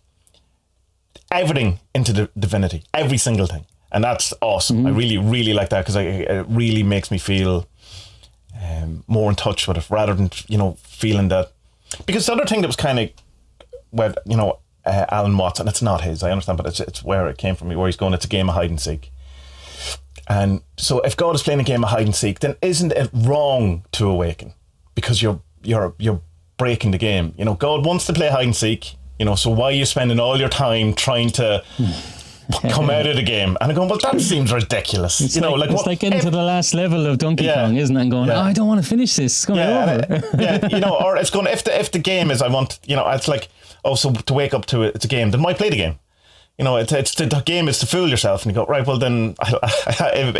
everything into the divinity, every single thing, and that's awesome. I really, really like that, because it really makes me feel more in touch with it, rather than feeling that, because the other thing that was kind of where Alan Watts, and it's not his, I understand, but it's where it came from, where he's going, it's a game of hide and seek. And so if God is playing a game of hide and seek, then isn't it wrong to awaken? Because you're breaking the game. God wants to play hide and seek. So why are you spending all your time trying to come out of the game? And I'm going, well, that seems ridiculous. It's like getting to the last level of Donkey Kong, isn't it? And going, I don't want to finish this. It's going over. Or it's going, if the game is, I want, it's like, so to wake up to it, it's a game, then why play the game? It's the game is to fool yourself, and you go, right, well then,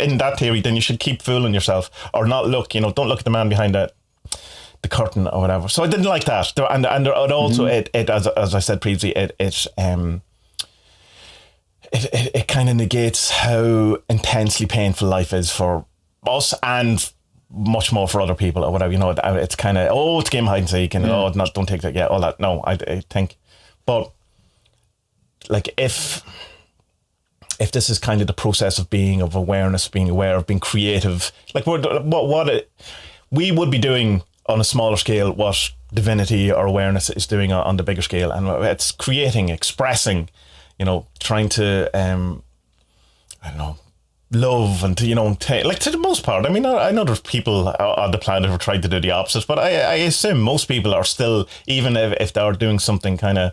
in that theory, then you should keep fooling yourself, or not look, don't look at the man behind the curtain or whatever. So I didn't like that, and it also it as I said previously, it kind of negates how intensely painful life is for us, and much more for other people or whatever. It's kind of, it's game hide and seek, and don't take that, all that. No, I think, but like if this is kind of the process of awareness, being aware of, being creative, like we would be doing on a smaller scale what divinity or awareness is doing on the bigger scale, and it's creating, expressing, trying to I don't know, love, and to to the most part. I mean, I know there's people on the planet who are trying to do the opposite, but I assume most people are still, even if they're doing something kind of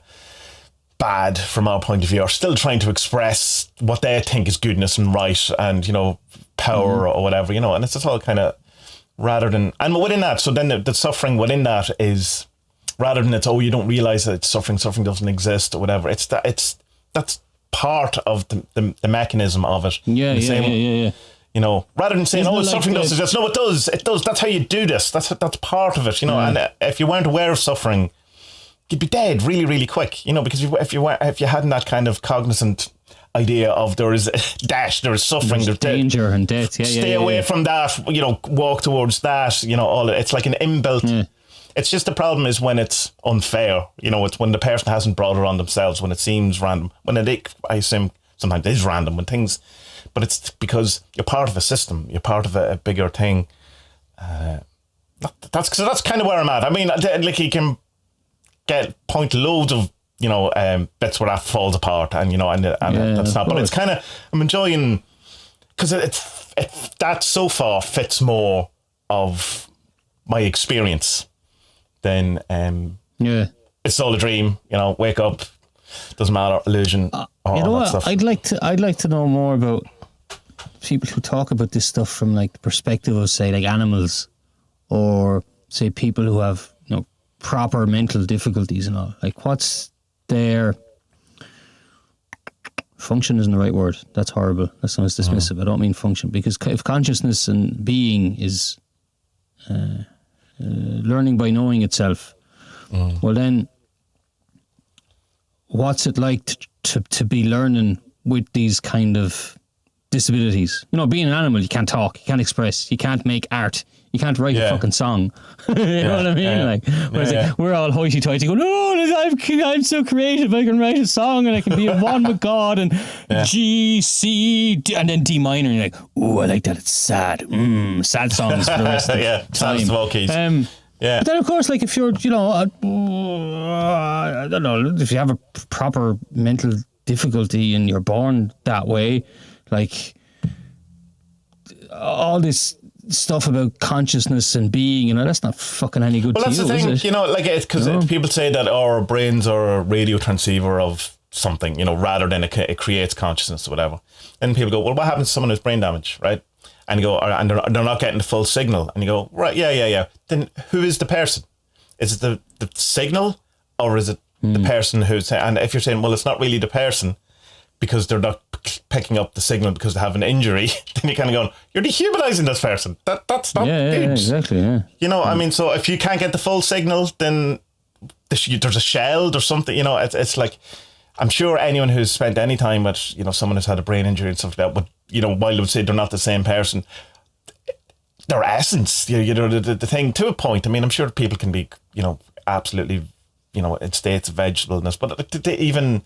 bad from our point of view, are still trying to express what they think is goodness and right, and power or whatever, and it's just all kind of, rather than, and within that, so then the suffering within that is, rather than it's, you don't realize that it's suffering doesn't exist or whatever, that's part of the mechanism of it. Yeah. Rather than saying, suffering doesn't exist. No, it does. That's how you do this. That's part of it. And if you weren't aware of suffering, you'd be dead really, really quick. Because if you hadn't that kind of cognizant idea of there is death, there is suffering, there's danger and death. Stay away from that. Walk towards that. All it's like an inbuilt. Yeah. It's just the problem is when it's unfair. It's when the person hasn't brought it on themselves, when it seems random, when I assume sometimes it is random, when things, but it's because you're part of a system, you're part of a bigger thing. That's kind of where I'm at. I mean, like, you can point loads of bits where that falls apart, and that's not. But it's kind of, I'm enjoying, because that so far fits more of my experience than it's all a dream. Wake up, doesn't matter, illusion. All that stuff. I'd like to know more about people who talk about this stuff from like the perspective of, say, like animals, or say people who have proper mental difficulties and all. Like, what's their function? Isn't the right word. That's horrible. That sounds dismissive. I don't mean function, because if consciousness and being is learning by knowing itself. Well, then, what's it like to be learning with these kind of disabilities? You know, being an animal, you can't talk, you can't express, you can't make art, you can't write a fucking song. You know what I mean? Like, we're all hoity-toity going, oh, I'm so creative, I can write a song and I can be at one with God, and G, C, D, and then D minor, and you're like, oh, I like that, it's sad. Sad songs for the rest of the time. Small keys. But then, of course, like if you're, you know, I don't know, if you have a proper mental difficulty and you're born that way, like all this stuff about consciousness and being, you know, that's not fucking any good to you. Well, that's the thing, you know, like it's because people say that our brains are a radio transceiver of something, you know, rather than it creates consciousness or whatever. And people go, well, what happens to someone who's brain damage, right? And you go, and they're not getting the full signal. And you go, right, yeah. Then who is the person? Is it the signal, or is it the person who's... And if you're saying, well, it's not really the person because they're not picking up the signal because they have an injury, then you're kind of going, you're dehumanizing this person. That's not good. Yeah, exactly, yeah. You know, I mean, so if you can't get the full signal, then there's a shell or something, you know, it's like... I'm sure anyone who's spent any time with, you know, someone who's had a brain injury and stuff like that would, you know, while they would say they're not the same person, their essence, you know, the thing to a point. I mean, I'm sure people can be, you know, absolutely, you know, in states of vegetableness, but they even,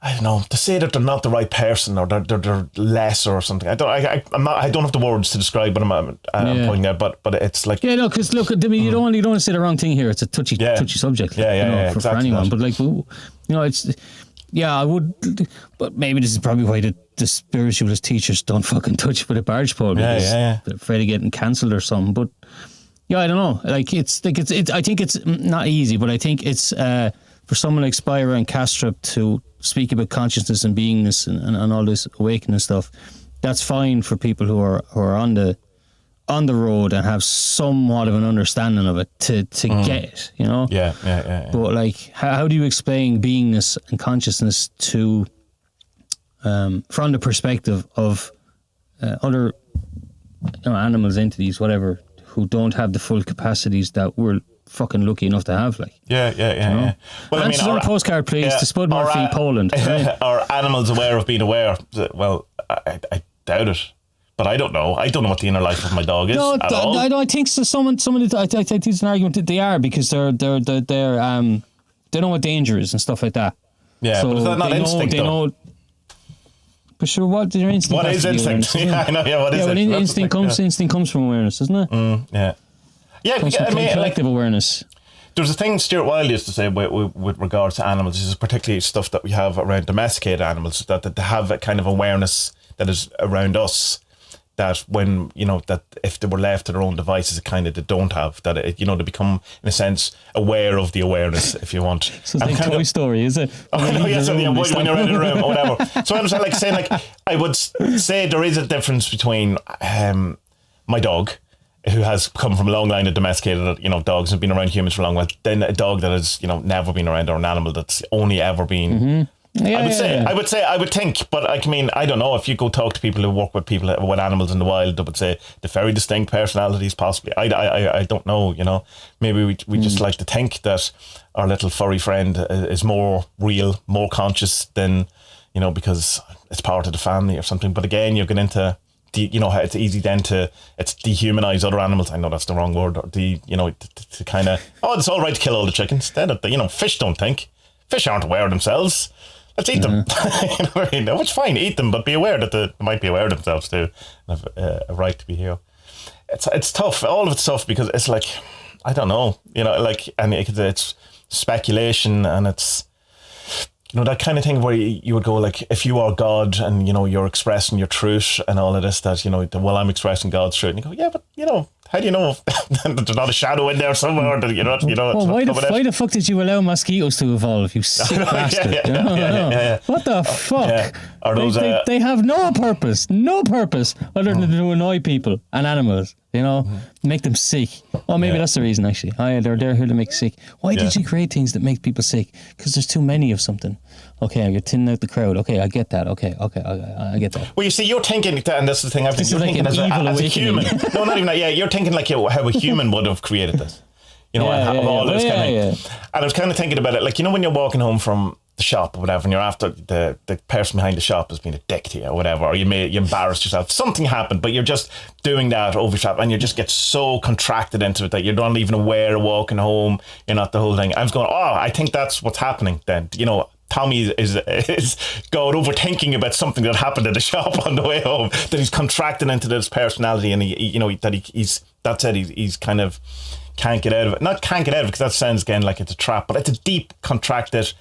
I don't know, to say that they're not the right person or they're less or something. I don't have the words to describe what I'm pointing out, but it's like, no, because look, I mean, you don't want to say the wrong thing here. It's a touchy subject, for exactly anyone. that. But like, you know, it's. Yeah, I would, but maybe this is probably why the spiritualist teachers don't fucking touch with a barge pole, because they're afraid of getting cancelled or something. But yeah, I don't know. Like it's I think it's not easy, but I think it's for someone like Spira and Kastrup to speak about consciousness and beingness and all this awakening stuff. That's fine for people who are on the road and have somewhat of an understanding of it to get it, you know? Yeah. But like, how do you explain beingness and consciousness to, from the perspective of other, you know, animals, entities, whatever, who don't have the full capacities that we're fucking lucky enough to have, like. Yeah. Well, answers on a postcard, please, to Spud Murphy, Poland. Right? Are animals aware of being aware? Well, I doubt it. But I don't know. I don't know what the inner life of my dog is at all. I think so. Someone. I think it's an argument that they are, because they know what danger is and stuff like that. Yeah, so but is that not instinct? They know. But sure, what your instinct? What is instinct? Yeah, I know. Yeah, what is it? Instinct comes from awareness, doesn't it? Yeah. I mean, collective awareness. There's a thing Stuart Wilde used to say with regards to animals. This is particularly stuff that we have around domesticated animals, that they have a kind of awareness that is around us. That when, you know, that if they were left to their own devices, it kind of they don't have, that it, you know, they become in a sense aware of the awareness, if you want. So it's like Toy Story, is it? When you're in a room or whatever. So I'm saying, like, I would say there is a difference between my dog, who has come from a long line of domesticated, you know, dogs and been around humans for a long while, then a dog that has, you know, never been around, or an animal that's only ever been. Mm-hmm. I would think, but I mean, I don't know. If you go talk to people who work with animals in the wild, they would say the very distinct personalities, possibly. I don't know, you know. Maybe we just like to think that our little furry friend is more real, more conscious than, you know, because it's part of the family or something. But again, you get into you know, it's easy then to dehumanize other animals. I know that's the wrong word. Or to kind of, it's all right to kill all the chickens. You know, fish don't think. Fish aren't aware of themselves. Let's eat them. You know what I mean? It's fine, eat them, but be aware that they might be aware of themselves too. Have a right to be here. It's tough. All of it's tough because it's like, I don't know, you know, like, and it's speculation, and it's, you know, that kind of thing where you would go like, if you are God and, you know, you're expressing your truth and all of this, that, you know, well, I'm expressing God's truth, and you go, yeah, but, you know, how do you know there's not a shadow in there somewhere? That, you know. Well, why the fuck did you allow mosquitoes to evolve? You sick bastard! Yeah. What the fuck? Yeah. Are those, they have no purpose other than to annoy people and animals. You know, make them sick. Oh, maybe that's the reason, actually. They're here to make sick. Why did you create things that make people sick? Because there's too many of something. Okay, you're thinning out the crowd. Okay, I get that. Okay, I get that. Well, you see, you're thinking, and this is the thing, you're thinking as a human. No, not even that. Yeah, you're thinking like how a human would have created this. you know, and have all this kind of. And I was kind of thinking about it, like, you know, when you're walking home from the shop or whatever, and you're after the person behind the shop has been a dick to you or whatever, or you embarrassed yourself, something happened, but you're just doing that over shop, and you just get so contracted into it that you're not even aware of walking home. You're not the whole thing. I was going, I think that's what's happening then. You know, Tommie is going overthinking about something that happened at the shop on the way home, that he's contracted into this personality, and he's kind of can't get out of it. Not can't get out of it, because that sounds again like it's a trap, but it's a deep contracted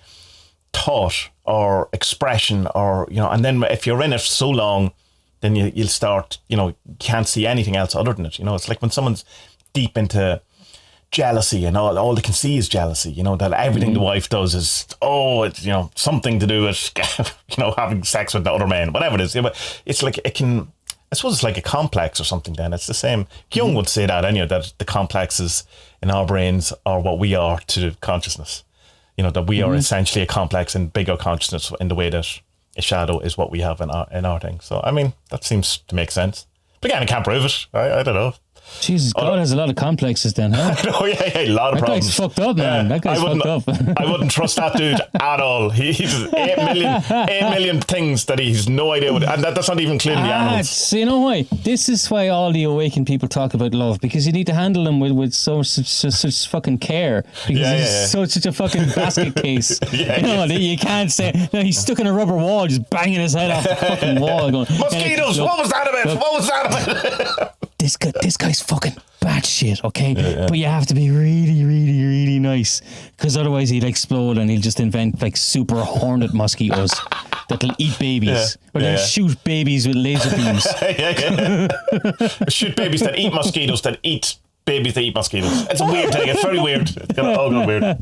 thought or expression, or, you know, and then if you're in it so long, then you'll start, you know, you can't see anything else other than it. You know, it's like when someone's deep into jealousy and all they can see is jealousy, you know, that everything the wife does is, it's, you know, something to do with, you know, having sex with the other man, whatever it is. It's like, I suppose it's like a complex or something then. It's the same. Jung would say that anyway, that the complexes in our brains are what we are to consciousness. You know, that we are essentially a complex and bigger consciousness in the way that a shadow is what we have in our thing. So, I mean, that seems to make sense. But again, I can't prove it. I don't know. Jesus, God has a lot of complexes then, huh? Oh, yeah, a lot of problems. That guy's fucked up, man. That guy's fucked up. I wouldn't trust that dude at all. He's 8 million things that he's no idea what, and that's not even including the animals. So you know why? This is why all the awakened people talk about love, because you need to handle them with such fucking care, because he's such a fucking basket case. You can't say, no, he's stuck in a rubber wall, just banging his head off the fucking wall. Going, mosquitoes, what was that about? What was that about? This guy's fucking batshit, okay? But you have to be really, really, really nice, because otherwise he'll explode and he'll just invent like super hornet mosquitoes that'll eat babies, or they'll shoot babies with laser beams. Shoot babies that eat mosquitoes that eat babies that eat mosquitoes. It's a weird thing. It's very weird. It's all gone weird.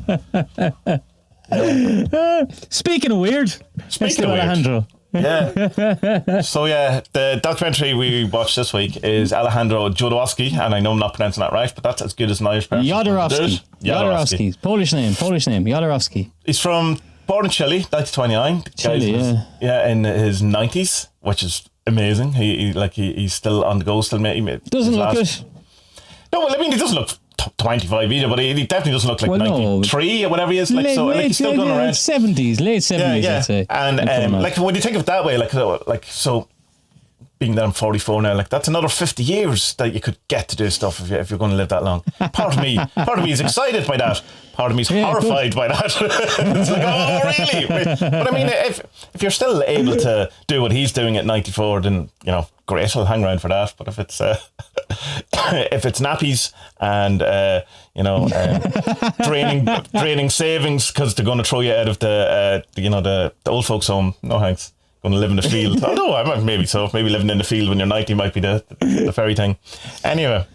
Speaking of weird, Alejandro. So the documentary we watched this week is Alejandro Jodorowsky, and I know I'm not pronouncing that right, but that's as good as an Irish person. Jodorowsky. Polish name. Jodorowsky. He's born in Chile, 1929. Chile, in his 90s, which is amazing. He's still on the go. Still doesn't look it. No, well, I mean, he doesn't look 25 either, but he definitely doesn't look like 93 or whatever he is. Like, he's still going around. Late 70s, I'd say. And like, when you think of it that way, so being that I'm 44 now, like, that's another 50 years that you could get to do stuff if you're going to live that long. Part of me is excited by that. Part of me is horrified by that. It's like, oh, really? But I mean, if you're still able to do what he's doing at 94, then, you know, great, I'll hang around for that. But if it's nappies and draining savings because they're going to throw you out of the old folks' home, no thanks. Going to live in the field. Although maybe living in the field when you're 90 might be the fairy thing. Anyway,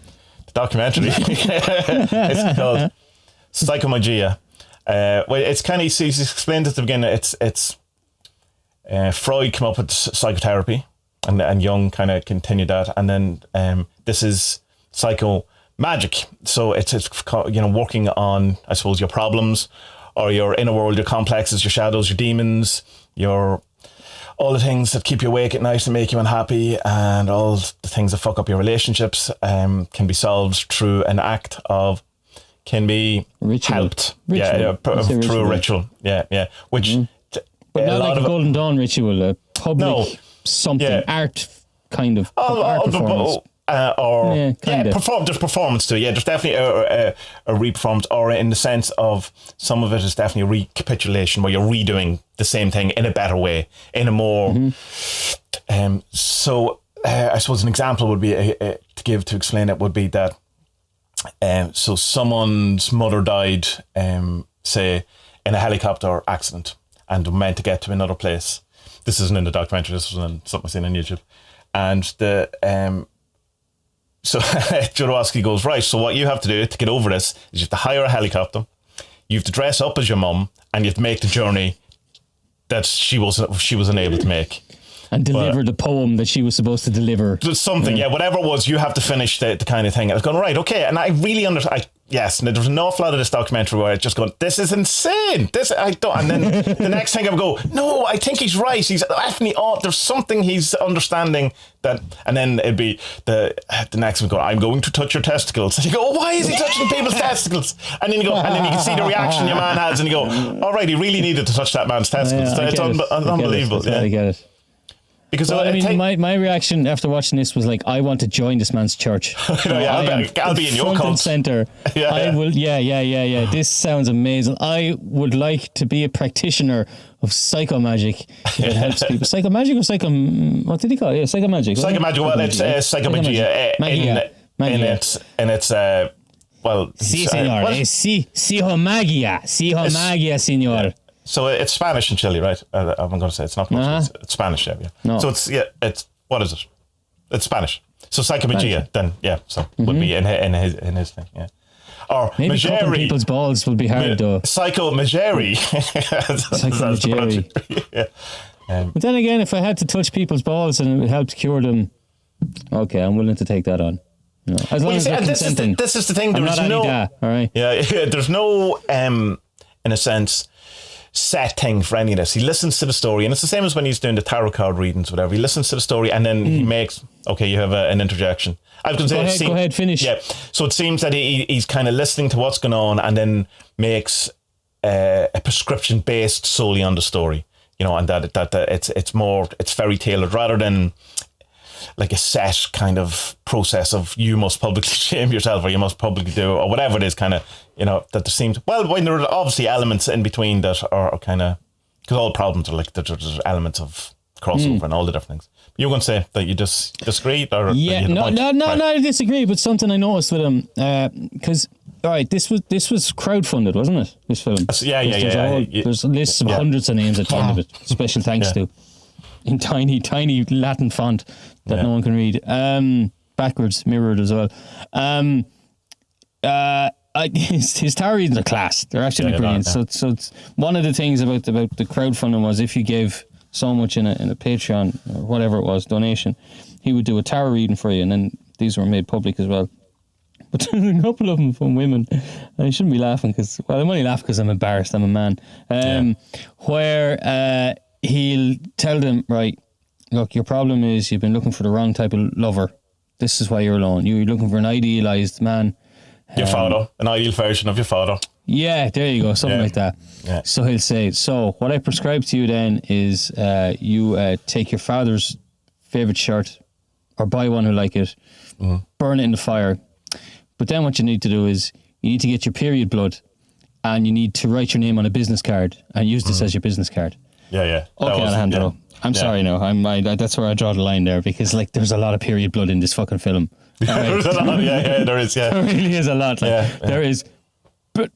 the documentary it's called Psychomagic. Well, it's kind of, he's explained at the beginning. It's Freud came up with psychotherapy, and Jung kind of continued that, and then this is Psychomagic. So it's working on, I suppose, your problems or your inner world, your complexes, your shadows, your demons, all the things that keep you awake at night and make you unhappy, and all the things that fuck up your relationships can be solved through an act of, can be helped. Through a ritual. Yeah. Which, but not like a Golden Dawn ritual, a public art kind of art performance. There's performance to it. Yeah, there's definitely a re-performance, or in the sense of some of it is definitely a recapitulation where you're redoing the same thing in a better way, in a more. So I suppose an example would be to explain it would be that. So someone's mother died, say, in a helicopter accident, and were meant to get to another place. This isn't in the documentary. This was in something I've seen on YouTube, and So Jodorowsky goes, right, so what you have to do to get over this is you have to hire a helicopter, you have to dress up as your mum, and you have to make the journey that she wasn't able to make. And deliver the poem that she was supposed to deliver. Something, whatever it was, you have to finish the kind of thing. I was going, right, okay, and I really Yes, and there's an awful lot of this documentary where it's just going, this is insane. And then the next thing I would go, no, I think he's right. He's definitely there's something he's understanding that. And then it'd be the next one go, I'm going to touch your testicles. And you go, why is he touching people's testicles? And then you go, and then you can see the reaction your man has, and you go, all right, he really needed to touch that man's testicles. It's unbelievable. I get it. Because my reaction after watching this was like, I want to join this man's church. I'll be in your cult. Center. I will. Yeah. This sounds amazing. I would like to be a practitioner of psychomagic if it helps people. Psychomagic or what did he call it? Yeah, psychomagic. Psychomagic. Well, it's psychomagia in its well. Sí, señor. Psychomagia, señor. Yeah. So it's Spanish in Chile, right? I'm going to say it's not much. It's Spanish, yeah. No. So it's what is it? It's Spanish. So psychomagia, then would be in his thing, yeah. Or maybe Mageri. Cutting people's balls would be hard though. Psychomagic. Yeah. But then again, if I had to touch people's balls and it helped cure them, okay, I'm willing to take that on. No. As long as they're consenting. This is the thing. There's no. All right. Yeah. There's no, in a sense, set thing for any of this. He listens to the story, and it's the same as when he's doing the tarot card readings, whatever. He listens to the story, and then he makes. Okay, you have an interjection. I was going to say, go ahead, finish. Yeah. So it seems that he's kind of listening to what's going on, and then makes a prescription based solely on the story. And that it's very tailored rather than like a set kind of process of you must publicly shame yourself or you must publicly do or whatever it is, kind of, that there seems, well, when there are obviously elements in between that are kind of, because all problems are like, there's elements of crossover and all the different things. You're going to say that you just disagree? Or no, I disagree, but something I noticed with him, because, all right, this was crowdfunded, wasn't it, this film? There's lists of hundreds of names at the end of it, special thanks to, in tiny Latin font that no one can read, backwards, mirrored as well. His tarot readings are class. They're actually brilliant. So it's one of the things about the crowdfunding was if you gave so much in a Patreon or whatever it was, donation, he would do a tarot reading for you, and then these were made public as well. But there's a couple of them from women, and I shouldn't be laughing I'm only laughing because I'm embarrassed. I'm a man. Where he'll tell them, right, look, your problem is you've been looking for the wrong type of lover. This is why you're alone. You're looking for an idealized man. Your father, an ideal version of your father. Yeah, there you go, something like that. Yeah. So he'll say, so what I prescribe to you then is you take your father's favourite shirt or buy one who like it, burn it in the fire. But then what you need to do is you need to get your period blood and you need to write your name on a business card and use this as your business card. Yeah. Okay, Alejandro. Yeah. I'm sorry, no. That's where I draw the line there because there's a lot of period blood in this fucking film. There's a lot. Yeah, there is. Yeah, there really is a lot. There is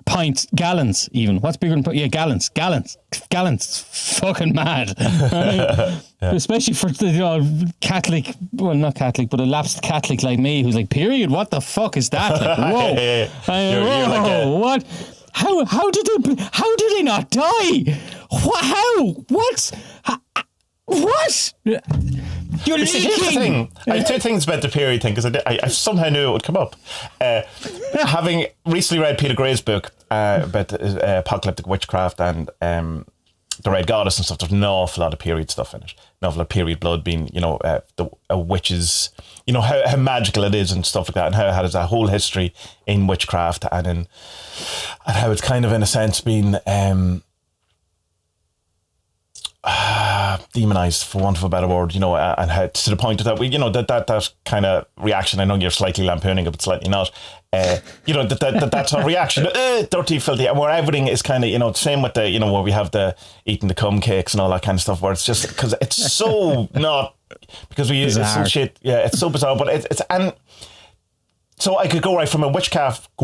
pints, gallons, even. What's bigger than gallons? Fucking mad. Especially for the Catholic, well, not Catholic, but a lapsed Catholic like me who's like, period. What the fuck is that? Like, whoa, what? How did they not die? What? You're leaking. Here's the thing. I have two things about the period thing because I somehow knew it would come up. Having recently read Peter Gray's book about apocalyptic witchcraft and the Red Goddess and stuff, there's an awful lot of period stuff in it. An awful lot of period blood being, a witch's, how magical it is and stuff like that, and how it has a whole history in witchcraft and how it's kind of in a sense been demonized, for want of a better word, and how to the point that we, that kind of reaction. I know you're slightly lampooning it, but slightly not. That's our reaction. Dirty, filthy, and where everything is kind of, same with the, where we have the eating the cum cakes and all that kind of stuff, where it's just because it's so not because we use some shit. Yeah, it's so bizarre, but it's and so I could go right from a witchcraft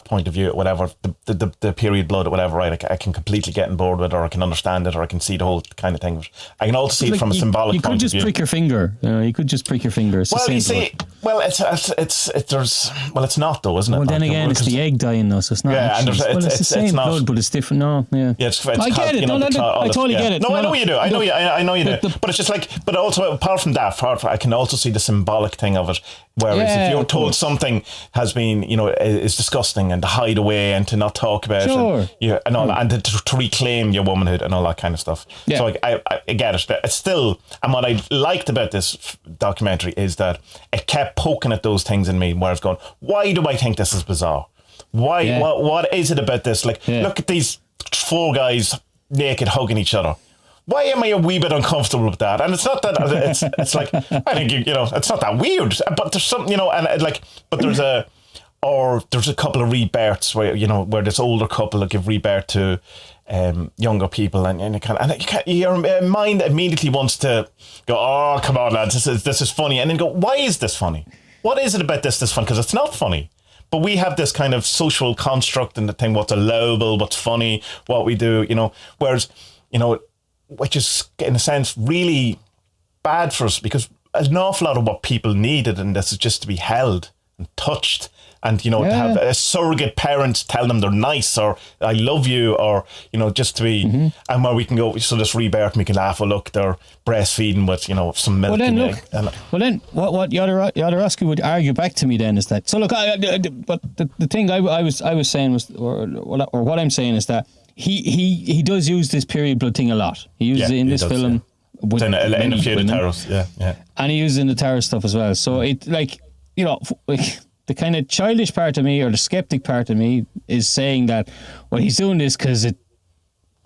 point of view, or whatever, the period blood or whatever, right? I can completely get on board with it, or I can understand it, or I can see the whole kind of thing. I can also see it from a symbolic point of view. You could just prick your finger. You could just prick your finger. It's it's not though, isn't it? Well, then again, it's the egg dying though, so it's not. Yeah, actually, it's the same blood, but it's different. No, yeah. I get it. I totally get it. No, I know you do. I know you do. But it's just like, but also apart from that, I can also see the symbolic thing of it Whereas if you're told something has been, is disgusting, and to hide away and to not talk about it, and all that, and to reclaim your womanhood and all that kind of stuff. Yeah. So I get it. It's still, and what I liked about this documentary is that it kept poking at those things in me where I was going, why do I think this is bizarre? Why? Yeah. What is it about this? Like, look at these 4 guys naked hugging each other. Why am I a wee bit uncomfortable with that? And it's not that it's like, I think it's not that weird, but there's something, but there's a couple of rebirths where this older couple give rebirth to younger people, and your mind immediately wants to go, oh, come on, lads, this is funny, and then go, why is this funny? What is it about this fun? Because it's not funny. But we have this kind of social construct and the thing, what's allowable, what's funny, what we do, whereas, which is, in a sense, really bad for us, because an awful lot of what people needed in this is just to be held and touched, and to have a surrogate parent tell them they're nice, or I love you, or just to be, and where we can go, so this rebirth, we can laugh, oh look, they're breastfeeding with some milk. Well then, what Jodorowsky would argue back to me then is that, so look, but the thing I was saying was, or what I'm saying is that he does use this period blood thing a lot. He uses it in this film. Yeah. In a few of the Taros, yeah. And he uses it in the Taros stuff as well. So it, the kind of childish part of me, or the skeptic part of me, is saying that, well, he's doing this because it,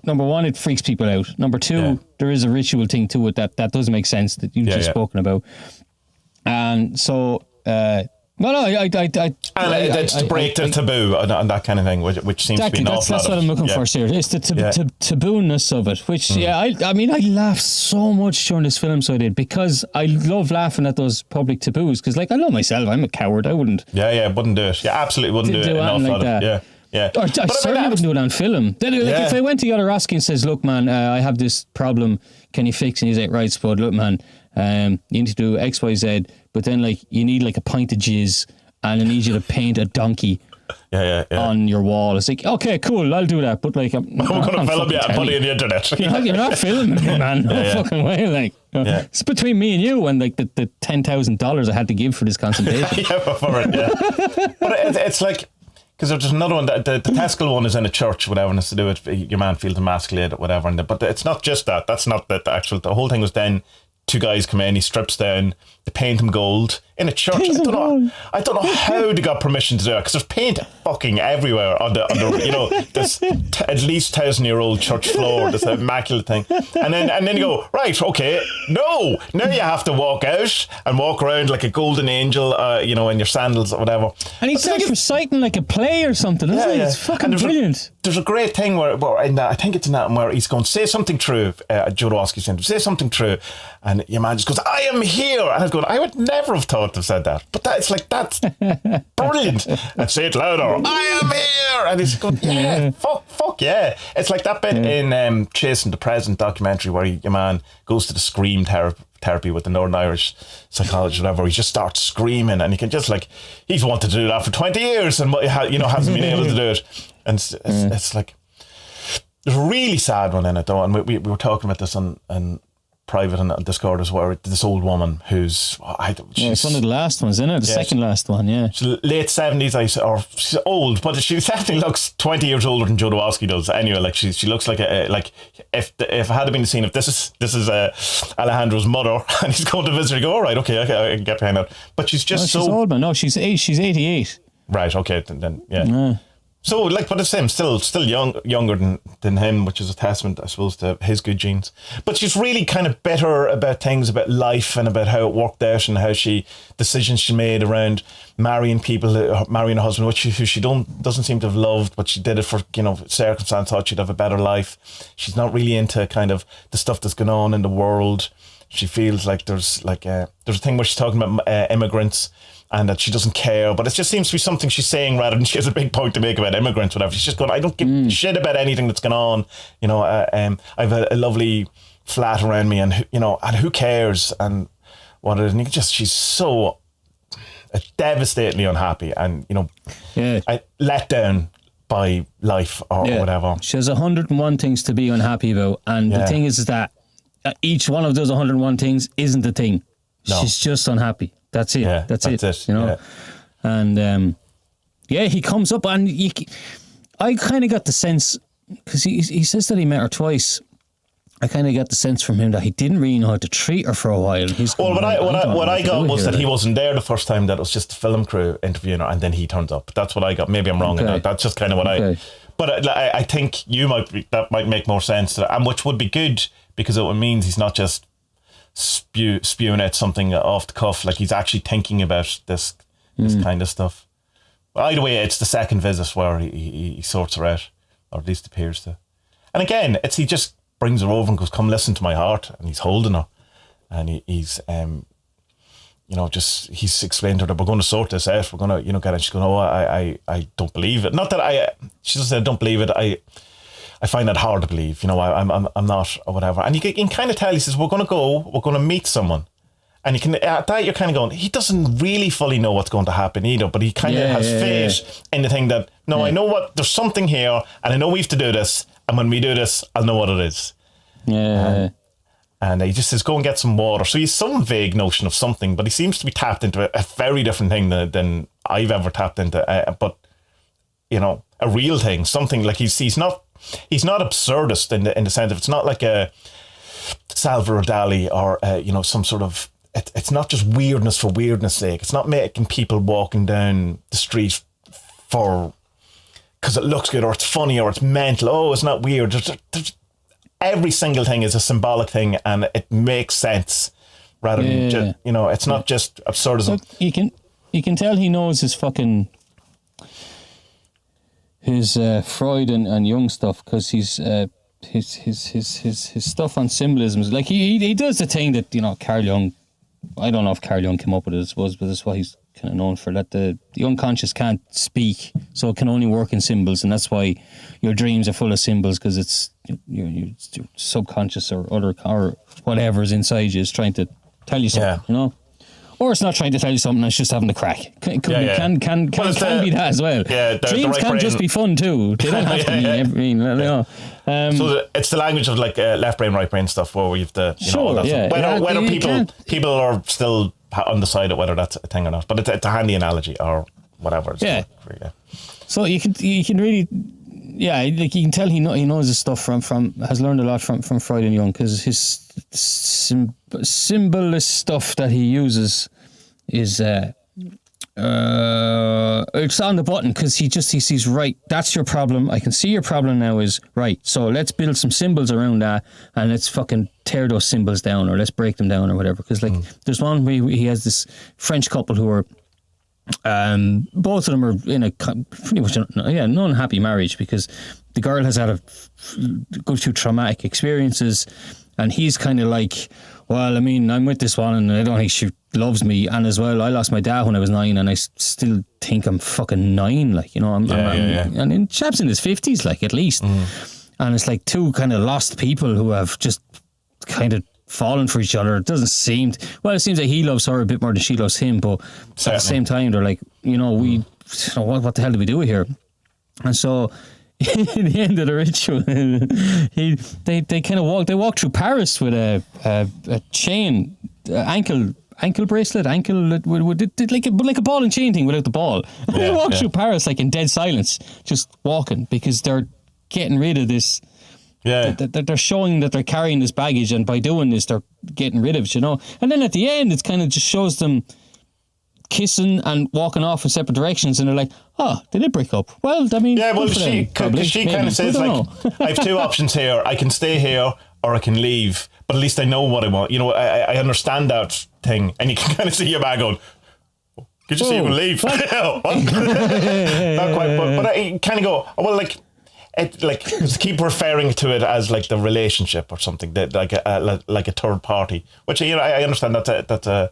number one, it freaks people out. Number two, there is a ritual thing to it that does make sense, that you've just spoken about. And so, it's to break the taboo and that kind of thing, which seems to be an awful lot. That's what I'm looking for, Sarah. It's the taboo-ness of it, which, I mean, I laughed so much during this film, so I did, because I love laughing at those public taboos, because, I know myself, I'm a coward, I wouldn't. Wouldn't do it. Yeah, absolutely wouldn't do it. An awful lot of it. Yeah. Or I certainly wouldn't do it on film. If I went to Jodorowsky and says, look, man, I have this problem, can you fix it? And he's like, right, Spud, look, man, you need to do X, Y, Z, but then you need a pint of jizz, and I need you to paint a donkey on your wall. It's like, okay, cool, I'll do that, but I'm going to film you and put it on the internet. You're not filming me, man. No fucking way. It's between me and you and the $10,000 I had to give for this consultation. For it, But it's like, because there's another one, the Tescal one is in a church, whatever, and it's to do with your man feels emasculated, whatever. But it's not just that. That's not the whole thing was then 2 guys come in, he strips down, they paint him gold in a church. I don't know how they got permission to do it, because there's paint fucking everywhere on the this at least 1,000-year-old church floor, this immaculate thing. And then you go, right, okay, now you have to walk out and walk around like a golden angel, in your sandals or whatever. And he starts reciting like a play or something, isn't he? It's fucking brilliant. There's a great thing where I think it's in that, where he's going, say something true, Jodorowsky saying, say something true, and your man just goes, I am here, and I was going, I would never have thought to have said that, but that's brilliant, and say it louder, I am here, and he's going, fuck yeah. It's like that bit in Chasing the Present documentary where your man goes to the scream therapy with the Northern Irish psychologist, whatever. He just starts screaming, and he can just he's wanted to do that for 20 years and hasn't been able to do it. And it's like, there's a really sad one in it though, and we were talking about this on private and Discord as well. This old woman who's it's one of the last ones, isn't it? The second last one, She's late 70s, or she's old, but she definitely looks 20 years older than Jodorowsky does. Anyway, she looks like if it had been the scene, if this is Alejandro's mother and he's going to visit her, you go, all right, okay, I can get behind that. But she's just she's old, man. No, she's 88. Right, okay, then. So, but the same, still younger than him, which is a testament, I suppose, to his good genes. But she's really kind of bitter about things, about life, and about how it worked out, and how decisions she made around marrying people, marrying a husband, who she doesn't seem to have loved, but she did it for circumstance, thought she'd have a better life. She's not really into kind of the stuff that's going on in the world. She feels like there's a thing where she's talking about immigrants, and that she doesn't care, but it just seems to be something she's saying rather than she has a big point to make about immigrants, whatever. She's just going, I don't give a shit about anything that's going on. I have a lovely flat around me, and who cares? And what it is, and she's so devastatingly unhappy, and let down by life or whatever. She has 101 things to be unhappy about, and the thing is that each one of those 101 things isn't the thing. No. She's just unhappy. That's it. Yeah, that's it. You know, yeah. And he comes up, and I kind of got the sense, because he says that he met her twice. I kind of got the sense from him that he didn't really know how to treat her for a while. What I got was that he wasn't there the first time, that it was just the film crew interviewing her, and then he turns up. That's what I got. Maybe I'm wrong in that. That's just kind of what I... But I think that might make more sense, and which would be good, because it means he's not just spewing out something off the cuff. Like, he's actually thinking about this kind of stuff. But either way, it's the second visit where he sorts her out, or at least appears to. And again, he just brings her over and goes, "Come listen to my heart," and he's holding her, and he's he's explained to her that we're going to sort this out, we're going to get it. She's going, "Oh, I don't believe it." Not that she just said, "I don't believe it, I find that hard to believe, I'm not," or whatever. And you can kind of tell, he says, we're going to meet someone, and you can, at that, you're kind of going, he doesn't really fully know what's going to happen either, but he kind of has faith in the thing that, I know there's something here, and I know we have to do this, and when we do this, I'll know what it is. And he just says, go and get some water. So he's some vague notion of something, but he seems to be tapped into a very different thing than I've ever tapped into. But a real thing, something like he's not absurdist in the sense of, it's not like a Salvador Dali or some sort of. It's not just weirdness for weirdness' sake. It's not making people walking down the street because it looks good, or it's funny, or it's mental. Oh, it's not weird. There's every single thing is a symbolic thing, and it makes sense rather than just, it's not just absurdism. So you can tell he knows his fucking Freud and Jung stuff, because he's his stuff on symbolism. Like he does the thing that Carl Jung. I don't know if Carl Jung came up with it, I suppose, but that's what he's kind of known for, that the unconscious can't speak, so it can only work in symbols, and that's why your dreams are full of symbols, because it's your subconscious or other or whatever is inside you is trying to tell you something, or it's not trying to tell you something, it's just having the crack. Can be that as well. Dreams can just be fun too. They don't have to be. So it's the language of like left brain, right brain stuff, where we've the all that stuff. Whether people are still undecided whether that's a thing or not, but it's a handy analogy or whatever. So you can really. Like you can tell he knows his stuff from has learned a lot from Freud and Jung, because his symbolist stuff that he uses is it's on the button, because he sees, right, that's your problem, I can see your problem now, is right, so let's build some symbols around that, and let's fucking tear those symbols down, or let's break them down, or whatever. Because there's one where he has this French couple who are both of them are in a pretty much an unhappy marriage, because the girl has had go through traumatic experiences, and he's kind of like, well, I mean, I'm with this one and I don't think she loves me, and as well, I lost my dad when I was 9, and I still think I'm fucking 9, like, and in chap's in his 50s, like, at least. And it's like two kind of lost people who have just kind of fallen for each other. It doesn't seem it seems like he loves her a bit more than she loves him, but at the same time they're like, what the hell do we do here? And so in the end of the ritual, they kind of walk through Paris with a chain, ankle bracelet, with like a ball and chain thing without the ball. And they walk through Paris like in dead silence, just walking, because they're getting rid of this. They're showing that they're carrying this baggage, and by doing this, they're getting rid of it, And then at the end, it's kind of just shows them kissing and walking off in separate directions, and they're like, "Oh, they did break up." Well, I mean, she kind of says, like, I have two options here: I can stay here or I can leave, but at least I know what I want. I understand that thing, and you can kind of see your man going, "Could you see him leave?" Not quite, but I kind of go, well, like. Just keep referring to it as like the relationship or something, that like a third party, which I understand that's a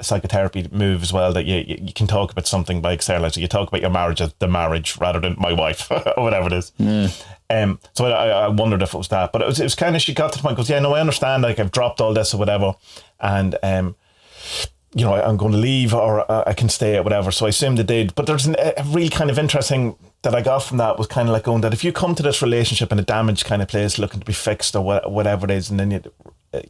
psychotherapy move as well, that you can talk about something by externalizing. You talk about your marriage as the marriage rather than my wife or whatever it is. So I wondered if it was that, but it was kind of, she got to the point, goes, I understand, like, I've dropped all this or whatever, and I'm going to leave, or I can stay or whatever. So I assumed they did. But there's a really kind of interesting that I got from that, was kind of like going, that if you come to this relationship in a damaged kind of place looking to be fixed or whatever it is, and then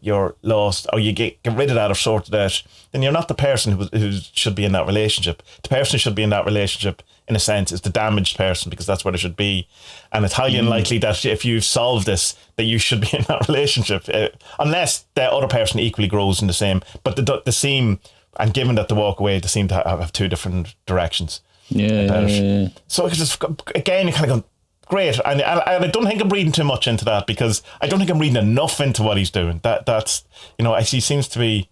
you're lost, or you get rid of that or sorted out, then you're not the person who should be in that relationship. The person who should be in that relationship, in a sense, is the damaged person, because that's where they should be. And it's highly unlikely that if you've solved this, that you should be in that relationship, unless the other person equally grows in the same. But they seem, and given that they walk away, they seem to have two different directions. Yeah. So it's just, again, you kind of go, great. And I don't think I'm reading too much into that, because I don't think I'm reading enough into what he's doing. That's, he seems to be,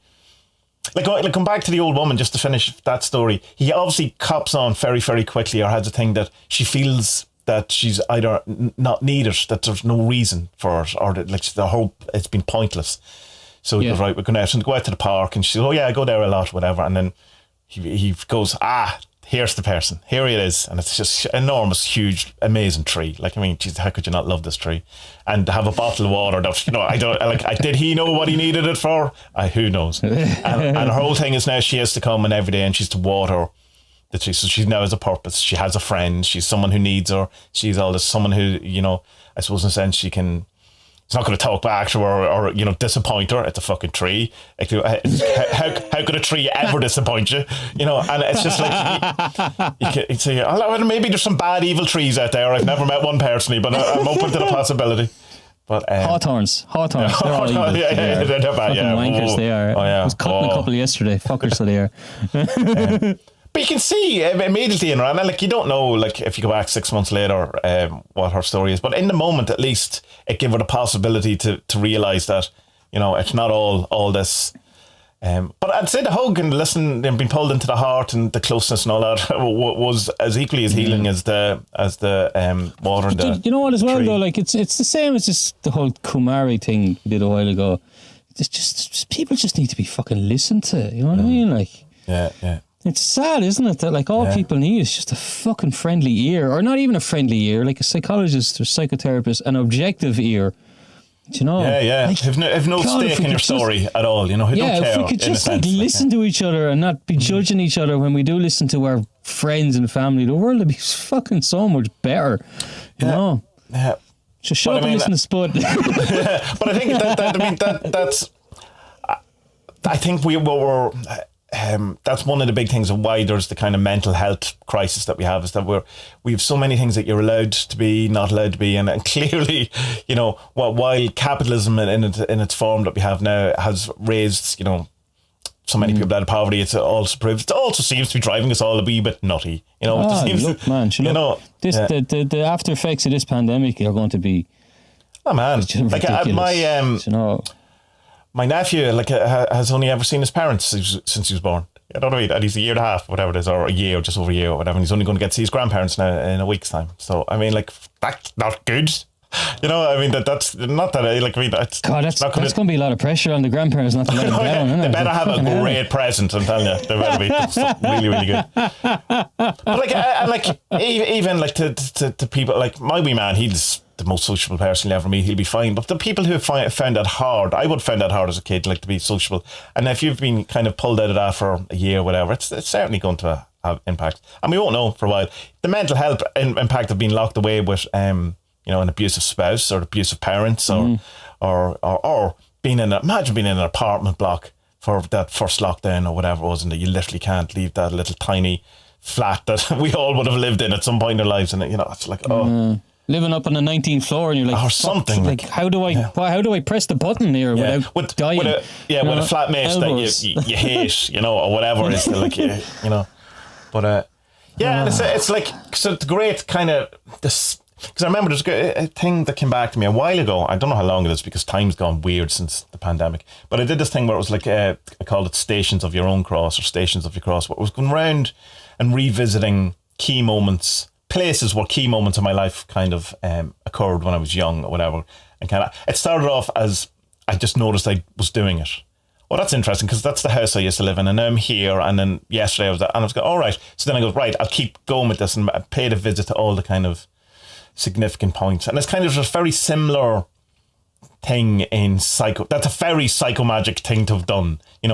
like come back to the old woman, just to finish that story. He obviously cops on very, very quickly, or has a thing that she feels that she's either not needed, that there's no reason for it, or that the hope, it's been pointless. So he goes, right, we're going to go out to the park, and she says, oh yeah, I go there a lot, whatever. And then he goes, here's the person. Here it is. And it's just enormous, huge, amazing tree. Geez, how could you not love this tree? And have a bottle of water that, did he know what he needed it for? Who knows? And her whole thing is now she has to come in every day and she's to water the tree. So she now has a purpose. She has a friend. She's someone who needs her. She's all this, someone who, I suppose in a sense she can, it's not going to talk back to her or disappoint her. It's a fucking tree. How could a tree ever disappoint you? And it's just you'd say, maybe there's some bad evil trees out there. I've never met one personally, but I'm open to the possibility. But Hawthorns, they're all evil. They're bad. Yeah, wankers, they are. Oh, yeah. I was cutting a couple yesterday. Fuckers, so they are. But you can see immediately in her, and you don't know, if you go back 6 months later, what her story is. But in the moment, at least, it gave her the possibility to realise that, it's not all this. But I'd say the hug and listening and being pulled into the heart and the closeness and all that was as equally as healing as the water and the you know what as well, tree. though? It's the same as just the whole Kumari thing we did a while ago. It's just people just need to be fucking listened to. You know what I mean? Yeah. It's sad, isn't it, that all people need is just a fucking friendly ear, or not even a friendly ear, like a psychologist or psychotherapist, an objective ear. Do you know? Yeah. Have no stake in your story at all. Who don't care. If we could just listen to each other and not be judging each other when we do listen to our friends and family, the world would be fucking so much better. You know? Yeah. Just shut up and listen to Spud. But I think that's. I think that's one of the big things of why there's the kind of mental health crisis that we have, is that we have so many things that you're allowed to be, not allowed to be, and clearly, while capitalism in its form that we have now has raised, so many people out of poverty, it also seems to be driving us all a wee bit nutty. The after effects of this pandemic are going to be. Oh man, my nephew has only ever seen his parents since he was born. I don't know, and he's a year and a half, whatever it is, or a year, just over a year, or whatever. And he's only going to get to see his grandparents now in a week's time. So that's not good. That's not that. That's going to be a lot of pressure on the grandparents not to let them down. They better have a great present. I'm telling you, they better be really, really good. But even to people like my wee man, he's the most sociable person you'll ever meet. He'll be fine. But the people who have found that hard, I would find that hard as a kid, to be sociable. And if you've been kind of pulled out of that for a year or whatever, it's certainly going to have impact. And we won't know for a while. The mental health impact of being locked away with an abusive spouse or abusive parents or imagine being in an apartment block for that first lockdown or whatever it was, and that you literally can't leave that little tiny flat that we all would have lived in at some point in our lives, and it's living up on the 19th floor, and you're like, or something. How do I press the button here without dying? With a flatmate that you hate, or whatever is But it's so it's great kind of this. Because I remember there's a thing that came back to me a while ago. I don't know how long it is because time's gone weird since the pandemic. But I did this thing where it was I called it Stations of Your Own Cross or Stations of Your Cross. But I was going around and revisiting key moments, places where key moments of my life kind of occurred when I was young or whatever. And it started off as I just noticed I was doing it. Well, that's interesting because that's the house I used to live in, and now I'm here. And then yesterday I was going, all right. So then I go, right, I'll keep going with this, and I paid a visit to all the kind of significant points. And it's kind of just a very similar thing in that's a very psychomagic thing to have done, to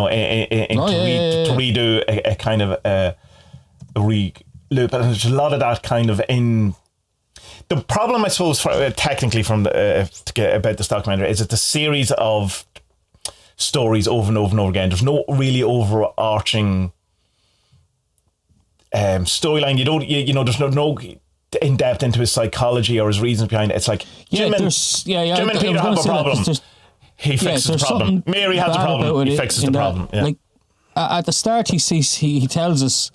redo a kind of a re-loop. And there's a lot of that kind of in. The problem, I suppose, technically from to get about this documentary is it's a series of stories over and over and over again. There's no really overarching storyline. You know, there's no in depth into his psychology or his reasons behind it. It's like Jim and Peter have a problem. He fixes the problem. Mary has a problem. He fixes the problem. Yeah. Like at the start, he tells us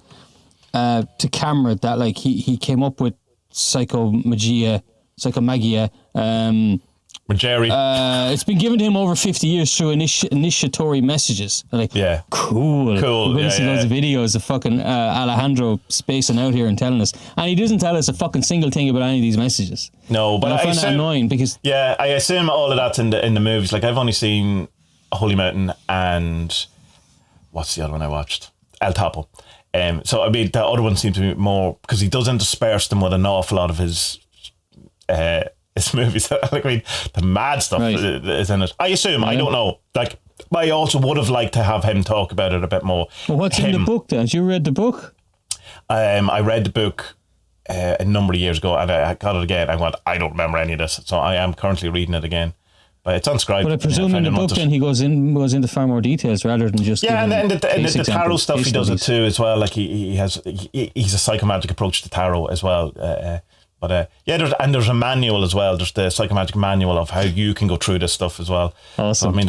to camera that like he came up with Psychomagia. It's been given to him over 50 years through initiatory messages. Like, cool. We're going to see those videos of fucking Alejandro spacing out here and telling us. And he doesn't tell us a fucking single thing about any of these messages. No, but I find that annoying because... Yeah, I assume all of that's in the movies. Like, I've only seen Holy Mountain and... What's the other one I watched? El Topo. So, I mean, the other one seems to be more... Because he does intersperse them with an awful lot of his movies. I mean, the mad stuff is in it. I assume. I don't know. Like, I also would have liked to have him talk about it a bit more. Well, what's in the book then? Have you read the book? I read the book a number of years ago, and I got it again. I don't remember any of this, so I am currently reading it again. But it's unscribed. But I presume in the book then he goes into far more details rather than just and the tarot stuff he does it too as well. Like he's a psychomagic approach to tarot as well. But there's a manual as well. There's the Psychomagic manual of how you can go through this stuff as well. Awesome. So, I mean,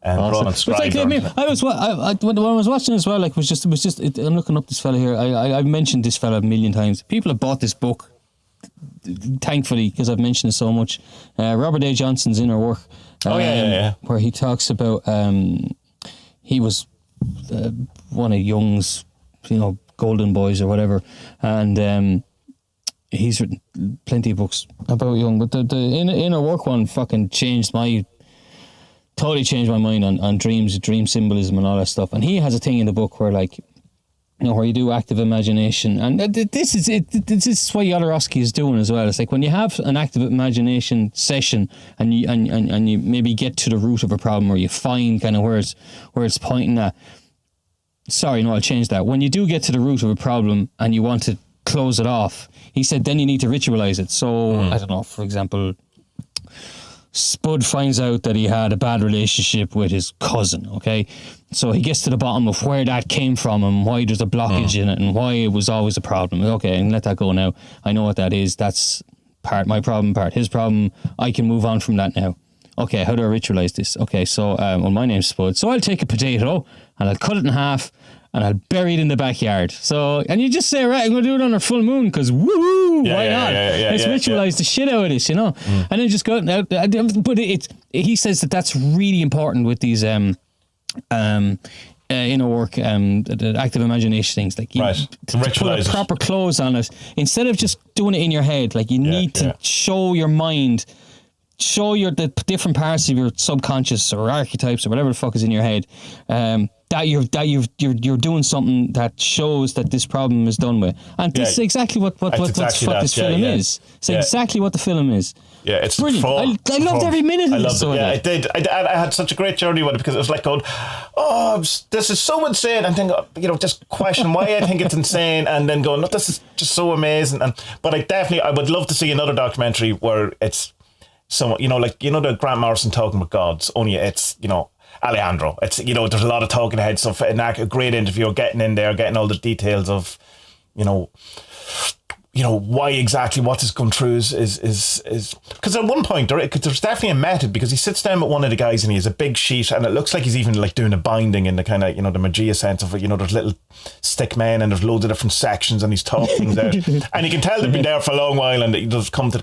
and awesome. Like, when I was watching as well, like it was just. I'm looking up this fella here. I've mentioned this fella a million times. People have bought this book, thankfully, because I've mentioned it so much. Robert A. Johnson's Inner Work. Where he talks about he was one of Jung's, golden boys or whatever, and. He's written plenty of books about Jung, but the Inner Work one fucking totally changed my mind on dreams, dream symbolism and all that stuff. And he has a thing in the book where like, where you do active imagination. And this is what Jodorowsky is doing as well. It's like when you have an active imagination session and you maybe get to the root of a problem or you find kind of where it's pointing at. Sorry, no, I'll change that. When you do get to the root of a problem and you want to close it off, he said then you need to ritualize it. So I don't know, for example, Spud finds out that he had a bad relationship with his cousin, okay? So he gets to the bottom of where that came from and why there's a blockage in it and why it was always a problem. Okay, I can let that go now. I know what that is. That's part my problem, part his problem. I can move on from that now. Okay, how do I ritualize this? Okay, so my name's Spud. So I'll take a potato and I'll cut it in half and I'll bury it in the backyard. So, and you just say, right, I'm going to do it on a full moon because woo, why not? Let's ritualize the shit out of this, And then just go out. But he says that's really important with these inner work, the active imagination things. Like to put a proper close on it instead of just doing it in your head. Like you need to show your mind, the different parts of your subconscious or archetypes or whatever the fuck is in your head. That you're doing something that shows that this problem is done with, and this is exactly what this film is. It's exactly what the film is. Yeah, it's brilliant. I loved every minute of it. Yeah, I did. I had such a great journey with it because it was like going, this is so insane, and then just question why I think it's insane, and then going, no, this is just so amazing. But I would love to see another documentary where it's so the Grant Morrison talking with gods. Only it's Alejandro. It's there's a lot of talking head stuff in that. A great interview, getting in there, getting all the details of why exactly what is going through is because at one point there's definitely a method, because he sits down with one of the guys and he has a big sheet and it looks like he's even like doing a binding in the kind of the Magia sense of it. There's little stick men and there's loads of different sections and he's talking things out and you can tell they've been there for a long while and they've come to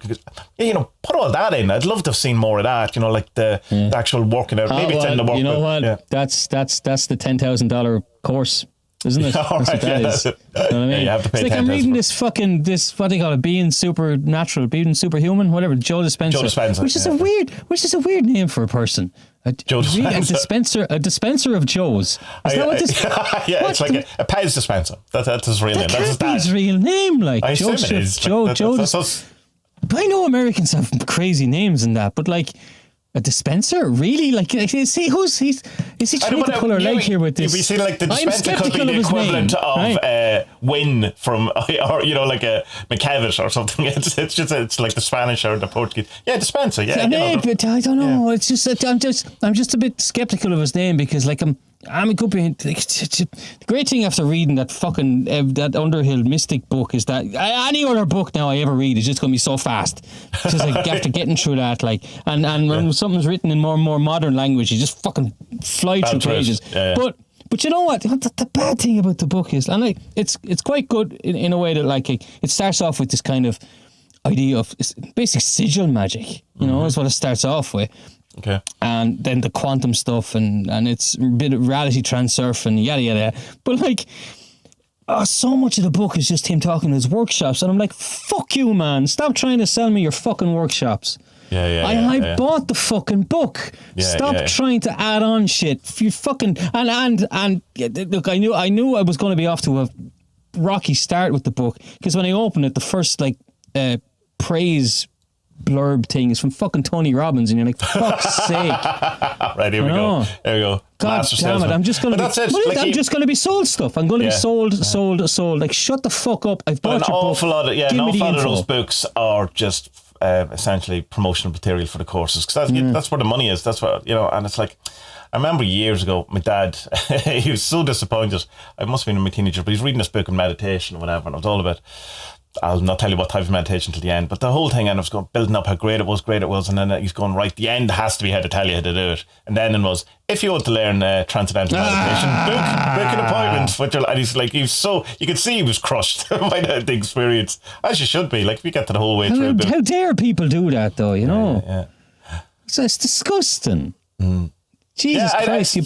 put all that in. I'd love to have seen more of that, like the actual working out. Maybe it's in the work. You know what? Yeah. That's the $10,000 course. Isn't it? That's what that is. You know what I mean? You have to pay. It's like I'm reading this what do they call it? Being supernatural, being superhuman, whatever. Joe Dispenza. Which is a weird name for a person. Joe Dispenza. A dispenser of Joes. Is that what this? Yeah, it's like a Pez dispenser. That's his real name. That's his real name. Like I assume it is. Joe. I know Americans have crazy names and that, but like, A dispenser? Really? Like, is he trying to pull our leg here with this? We see like the dispenser could be the equivalent of Win from, or like a McCavitt or something. It's like the Spanish or the Portuguese. Yeah, dispenser. Yeah, but I don't know. Yeah. It's just I'm just a bit skeptical of his name because like I'm a good being. The great thing after reading that fucking that Underhill Mystic book is that any other book now I ever read is just going to be so fast. Just like after getting through that, like and when something's written in more and more modern language, you just fucking fly through pages. Yeah. But you know what? The bad thing about the book is, and like it's quite good in a way that like it starts off with this kind of idea of basic sigil magic. You know, is what it starts off with. Okay. And then the quantum stuff and it's a bit of reality transurf and yada yada. But like, so much of the book is just him talking to his workshops, and I'm like, fuck you, man! Stop trying to sell me your fucking workshops. I bought the fucking book. Stop trying to add on shit. You fucking and look, I knew I was going to be off to a rocky start with the book because when I opened it, the first like praise blurb thing is from fucking Tony Robbins, and you're like, fuck's sake. Right, here we go. There we go. God damn it, I'm just going to I'm just going to be sold stuff. I'm going to be sold. Like, shut the fuck up. I've bought your book. An awful lot of those books are just essentially promotional material for the courses, because that's where the money is. That's what, and it's like, I remember years ago, my dad, he was so disappointed. I must have been a teenager, but he's reading this book on meditation or whatever, and it was all about, I'll not tell you what type of meditation till the end, but the whole thing, and I was going building up how great it was, and then he's going, right, the end has to be how to tell you how to do it, and then it was, if you want to learn transcendental meditation, book an appointment. And he's like, you could see he was crushed by the experience, as you should be. Like, if you get to the whole way through. How dare people do that, though? It's disgusting. Jesus Christ! You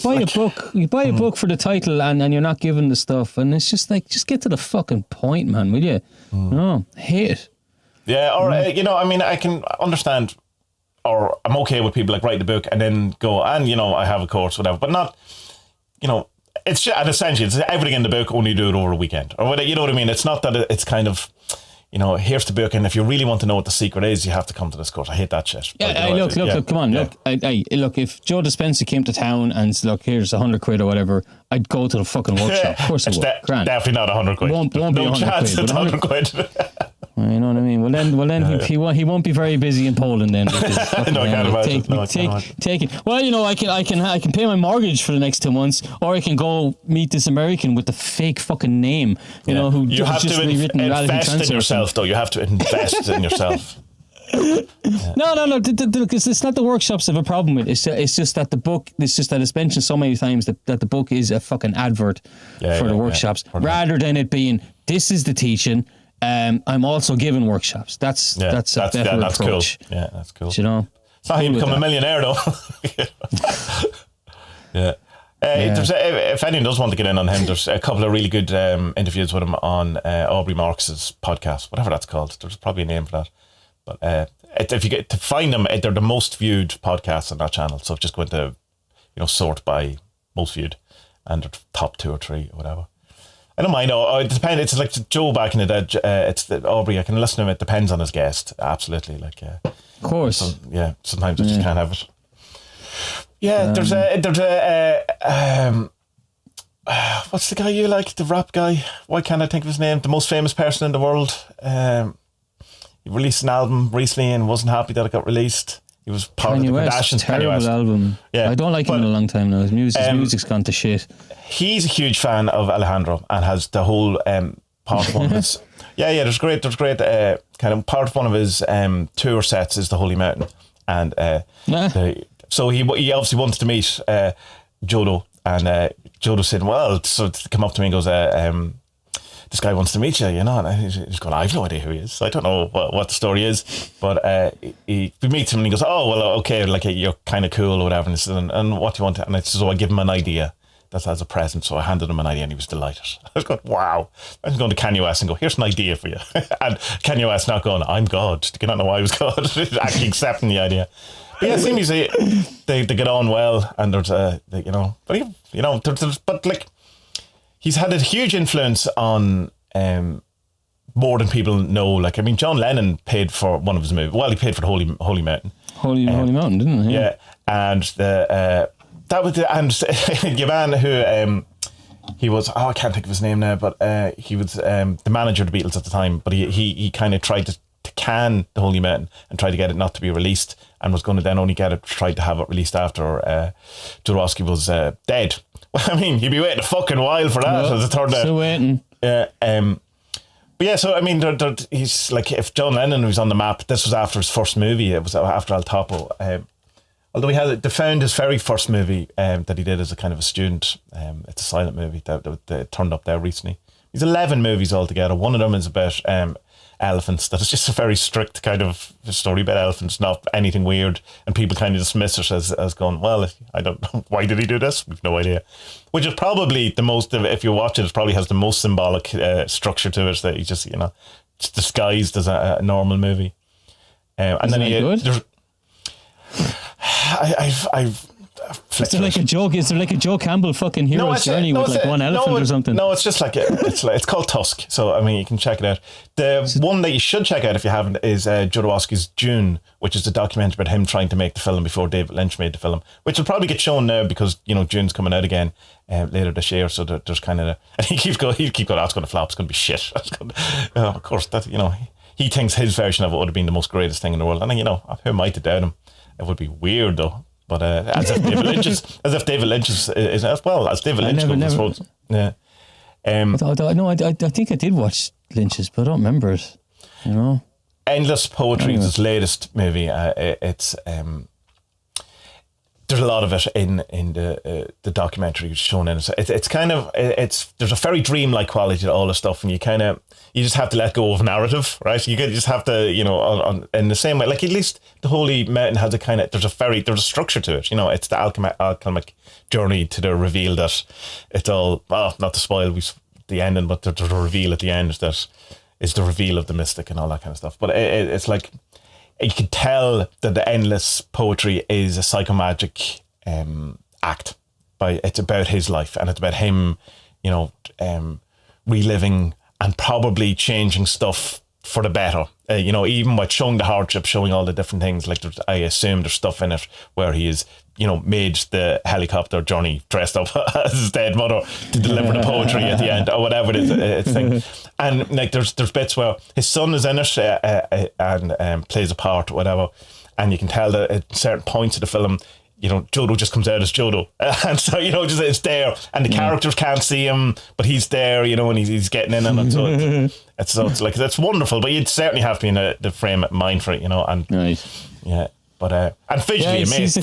buy a book for the title, and you're not given the stuff, and it's just like, just get to the fucking point, man, will you? No, I hate it. Yeah, or I can understand, or I'm okay with people like write the book and then go, and I have a course, whatever, but not, it's just, and essentially it's everything in the book, only do it over a weekend, or whatever. You know what I mean? It's not that it's kind of, here's the book, and if you really want to know what the secret is, you have to come to this course. I hate that shit. Yeah, look, come on, look. Look, if Joe Dispenza came to town and said, look, here's £100 or whatever, I'd go to the fucking workshop. Of course I would. Definitely not £100. Won't be no chance it's £100. You know what I mean? Well, then he won't be very busy in Poland then. Because, no, I can't imagine. Take it. Well, I can pay my mortgage for the next 2 months, or I can go meet this American with the fake fucking name, who you have just to rewritten invest in yourself, though. You have to invest in yourself. No, because it's not the workshops I have a problem with. It's just that the book. It's just that it's mentioned so many times that the book is a fucking advert for the workshops, rather than it being, this is the teaching. I'm also giving workshops. That's a better approach. Cool. Yeah, that's cool. It's not how you become a millionaire, though. Yeah. If anyone does want to get in on him, there's a couple of really good interviews with him on Aubrey Marx's podcast, whatever that's called. There's probably a name for that. But if you get to find them, they're the most viewed podcasts on that channel. So just go into, sort by most viewed, and they're top 2 or 3 or whatever. I don't mind. It depends. It's like Joe back in the day. It's Aubrey. I can listen to him. It depends on his guest. Absolutely. Of course. Sometimes I just can't have it. Yeah. There's what's the guy you like? The rap guy. Why can't I think of his name? The most famous person in the world. He released an album recently and wasn't happy that it got released. He was part of the Kardashians. Terrible album. Yeah, I don't like him in a long time now. His music's gone to shit. He's a huge fan of Alejandro and has the whole part of one of his. There's great kind of part of one of his tour sets is the Holy Mountain, and so he obviously wanted to meet Jodo, and Jodo said, well, so to come up to me and goes, this guy wants to meet you, and he's going, I have no idea who he is. I don't know what the story is, but he meets him and he goes, oh, well, okay, like you're kind of cool or whatever. And he says, and what do you want to, and I said, so I give him an idea. That's as a present. So I handed him an idea and he was delighted. I was going, wow. I was going to Kanye West and go, here's an idea for you. And Kanye West not going, I'm God. Do you not know why I was God? Actually accepting the idea. But yeah, it seems they get on well, and there's but like, he's had a huge influence on more than people know. Like, I mean, John Lennon paid for one of his movies. Well, he paid for the Holy Mountain. Holy Mountain, didn't he? Yeah, and your man who he was, I can't think of his name now, but he was the manager of the Beatles at the time. But he kind of tried to can the Holy Mountain and tried to get it not to be released, and was going to then only tried to have it released after Jodorowsky was dead. Well, I mean, you'd be waiting a fucking while for that, as it turned out. Still waiting. But yeah, so I mean, he's like, if John Lennon was on the map, this was after his first movie. It was after El Topo. Although they found his very first movie that he did as a kind of a student. It's a silent movie that turned up there recently. He's 11 movies altogether. One of them is about elephants. That is just a very strict kind of story about elephants, not anything weird. And people kind of dismiss it as going, well, I don't know, why did he do this? We've no idea. Which is probably the most, if you watch it, it probably has the most symbolic structure to it, that he just, it's disguised as a normal movie. And then good? I've is there like a joke? Is there like a Joe Campbell fucking hero's journey with like one elephant or something? No, it's just like it's called Tusk. So I mean, you can check it out. The one that you should check out if you haven't is Jodorowsky's Dune, which is a documentary about him trying to make the film before David Lynch made the film, which will probably get shown now because Dune's coming out again later this year. So there's kind of and he keeps going. Oh, it's going to flop. It's going to be shit. Of course, that he thinks his version of it would have been the most greatest thing in the world. And who am I to doubt him? It would be weird though. But as if David Lynch is as well as David Lynch goes, I suppose. Yeah. I think I did watch Lynch's, but I don't remember it. Endless Poetry is his latest movie. It's there's a lot of it in the documentary shown in it. It's kind of there's a very dreamlike quality to all the stuff, and you just have to let go of narrative, right? You just have to, in the same way, like at least the Holy Mountain has a kind of there's a structure to it. It's the alchemic journey to the reveal that it's all not to spoil the ending, but there's a reveal at the end that is the reveal of the mystic and all that kind of stuff. But it's like, you can tell that the Endless Poetry is a psychomagic act. It's about his life, and it's about him, reliving and probably changing stuff for the better. Even by showing the hardship, showing all the different things. Like I assume there's stuff in it where he is, made the helicopter journey dressed up as his dead mother to deliver the poetry at the end or whatever it is. Thing. And like there's bits where his son is in it and plays a part or whatever, and you can tell that at certain points of the film, Jodo just comes out as Jodo, and so just it's there, and the characters can't see him, but he's there, and he's getting in on it. So it's wonderful, but you'd certainly have to be in the frame of mind for it, and nice. Yeah, but and visually amazing, He's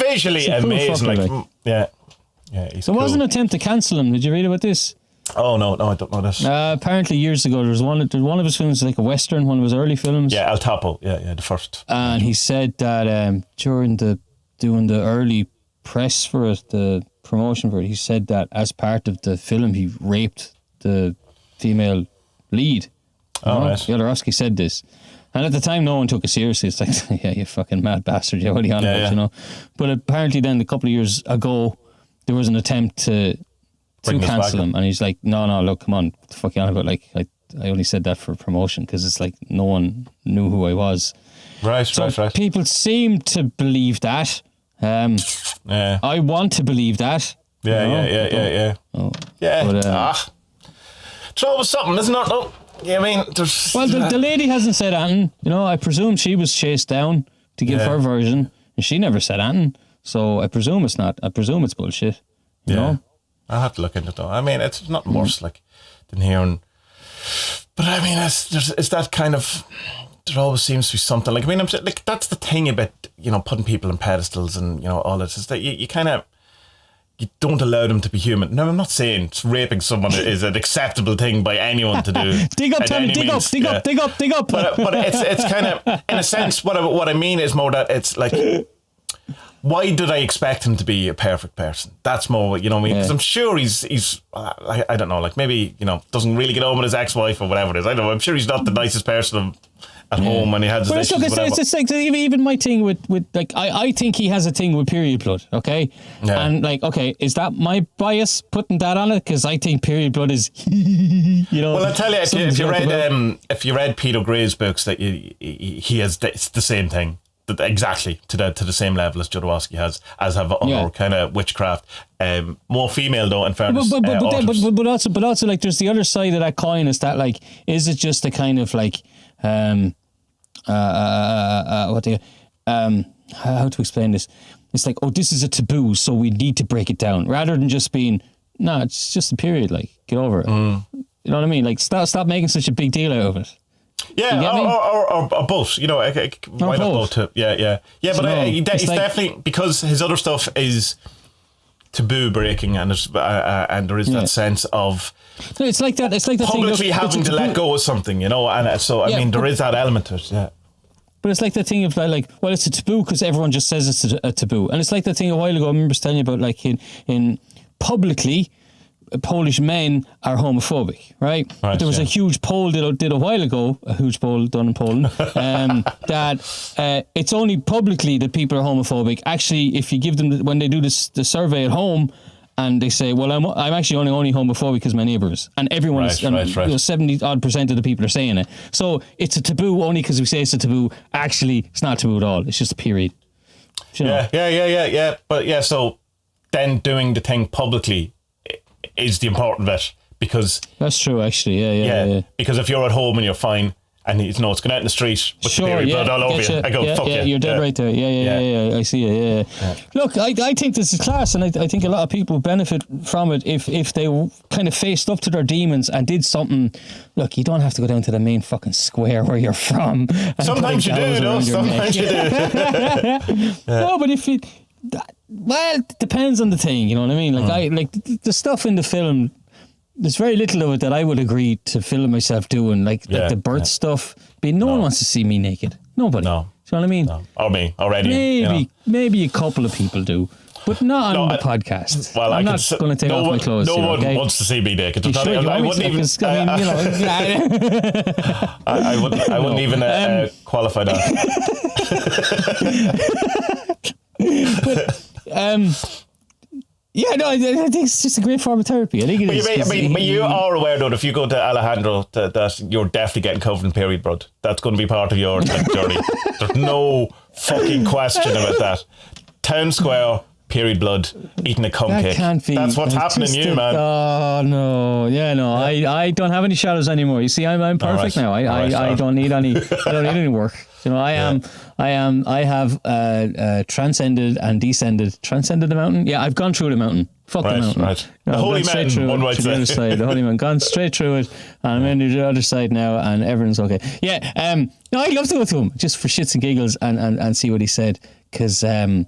there was an attempt to cancel him. Did you read about this? Oh no, I don't know this. Apparently, years ago, there was one of his films, like a western, one of his early films. Yeah, El Topo. Yeah, the first. And he said that during doing the early press for it, the promotion for it, he said that as part of the film, he raped the female lead. Oh, right. Jodorowsky said this. And at the time, no one took it seriously. It's like, yeah, you fucking mad bastard. Yeah, what are you on about, But apparently then, a couple of years ago, there was an attempt to cancel him. And he's like, no, look, come on. What the fuck are you on about? Like, I only said that for promotion because it's like no one knew who I was. Right. People seem to believe that. I want to believe that. Yeah. Oh. Yeah. But, it's always something, isn't it? No. Yeah, I mean, there's... Well, the lady hasn't said anything. I presume she was chased down to give her version, and she never said anything. So I presume it's not. I presume it's bullshit. You know? I'll have to look into it, though. I mean, it's not worse, than hearing... But, I mean, it's that kind of... There always seems to be something. Like, I mean, that's the thing about, putting people on pedestals and, all this, is that you kind of... You don't allow them to be human. No, I'm not saying raping someone is an acceptable thing by anyone to do. Dig up, Tommie, dig up. But it's kind of, in a sense, what I mean is more that it's like, why did I expect him to be a perfect person? That's more what, what I mean? Because I'm sure he's I don't know, maybe, doesn't really get on with his ex-wife or whatever it is. I don't know. I'm sure he's not the nicest person at home when he had his issues. It's like even my thing with like I think he has a thing with period blood, okay? Yeah. And like, okay, is that my bias putting that on it? Because I think period blood is, you know. Well, I tell you, if you read Peter Gray's books, that he has it's the same thing. Exactly to the same level as Jodorowsky has, as have other kind of witchcraft. More female though, in fairness. But also like there's the other side of that coin, is that like, is it just a kind of like how to explain this? It's like, oh, this is a taboo, so we need to break it down, rather than just being, no, it's just a period. Like, get over it. You know what I mean? Like, stop making such a big deal out of it. Yeah, or both. You know, why not both? Yeah. But he's like, definitely, because his other stuff is taboo breaking, and there is that sense of it's like that publicly thing, having to let go of something, you know. And so I mean, there is that element to it. Yeah. But it's like that thing of like, well, it's a taboo because everyone just says it's a taboo, and it's like that thing a while ago. I remember telling you about like in publicly, Polish men are homophobic, right? There was a huge poll did a while ago, a huge poll done in Poland, that it's only publicly that people are homophobic. Actually, if you give them, when they do the survey at home, and they say, well, I'm actually only homophobic because my neighbours, and everyone is, 70% of the people are saying it. So it's a taboo only because we say it's a taboo. Actually, it's not taboo at all. It's just a period. You know? Yeah. But yeah, so then doing the thing publicly is the important bit, because that's true, actually. Yeah. Because if you're at home and you're fine, and it's going out in the street with the period blood all over you, I go, fuck you. You're dead right there. Yeah. I see it. Yeah. Look, I think this is class, and I think a lot of people benefit from it if they kind of faced up to their demons and did something. Look, you don't have to go down to the main fucking square where you're from. Sometimes you do, no? Sometimes you do. No, but if it. Well, it depends on the thing, you know what I mean? Like the stuff in the film, there's very little of it that I would agree to film myself doing, like the birth stuff. But no one wants to see me naked. Nobody. No. Do you know what I mean? No. Or me already. Maybe a couple of people do, but not on the podcast. Well, I'm not going to take off my clothes. No one wants to see me naked. I wouldn't even. I wouldn't even qualify that. But I think it's just a great form of therapy. I think it is. But you are aware though, if you go to Alejandro, that you're definitely getting covered in period blood. That's going to be part of your journey. There's no fucking question about that. Town square, period blood, eating a cum cake. Can't be. That's what's happening to you, man. Oh no, I don't have any shadows anymore. You see, I'm perfect now. I don't need any work. You know, I have transcended the mountain. Yeah, I've gone through the mountain. Fuck the mountain. Right. The holy mountain, one might say. The holy mountain. Gone straight through it, and I'm in the other side now, and everything's okay. Yeah. No, I'd love to go to him just for shits and giggles and see what he said, because it'd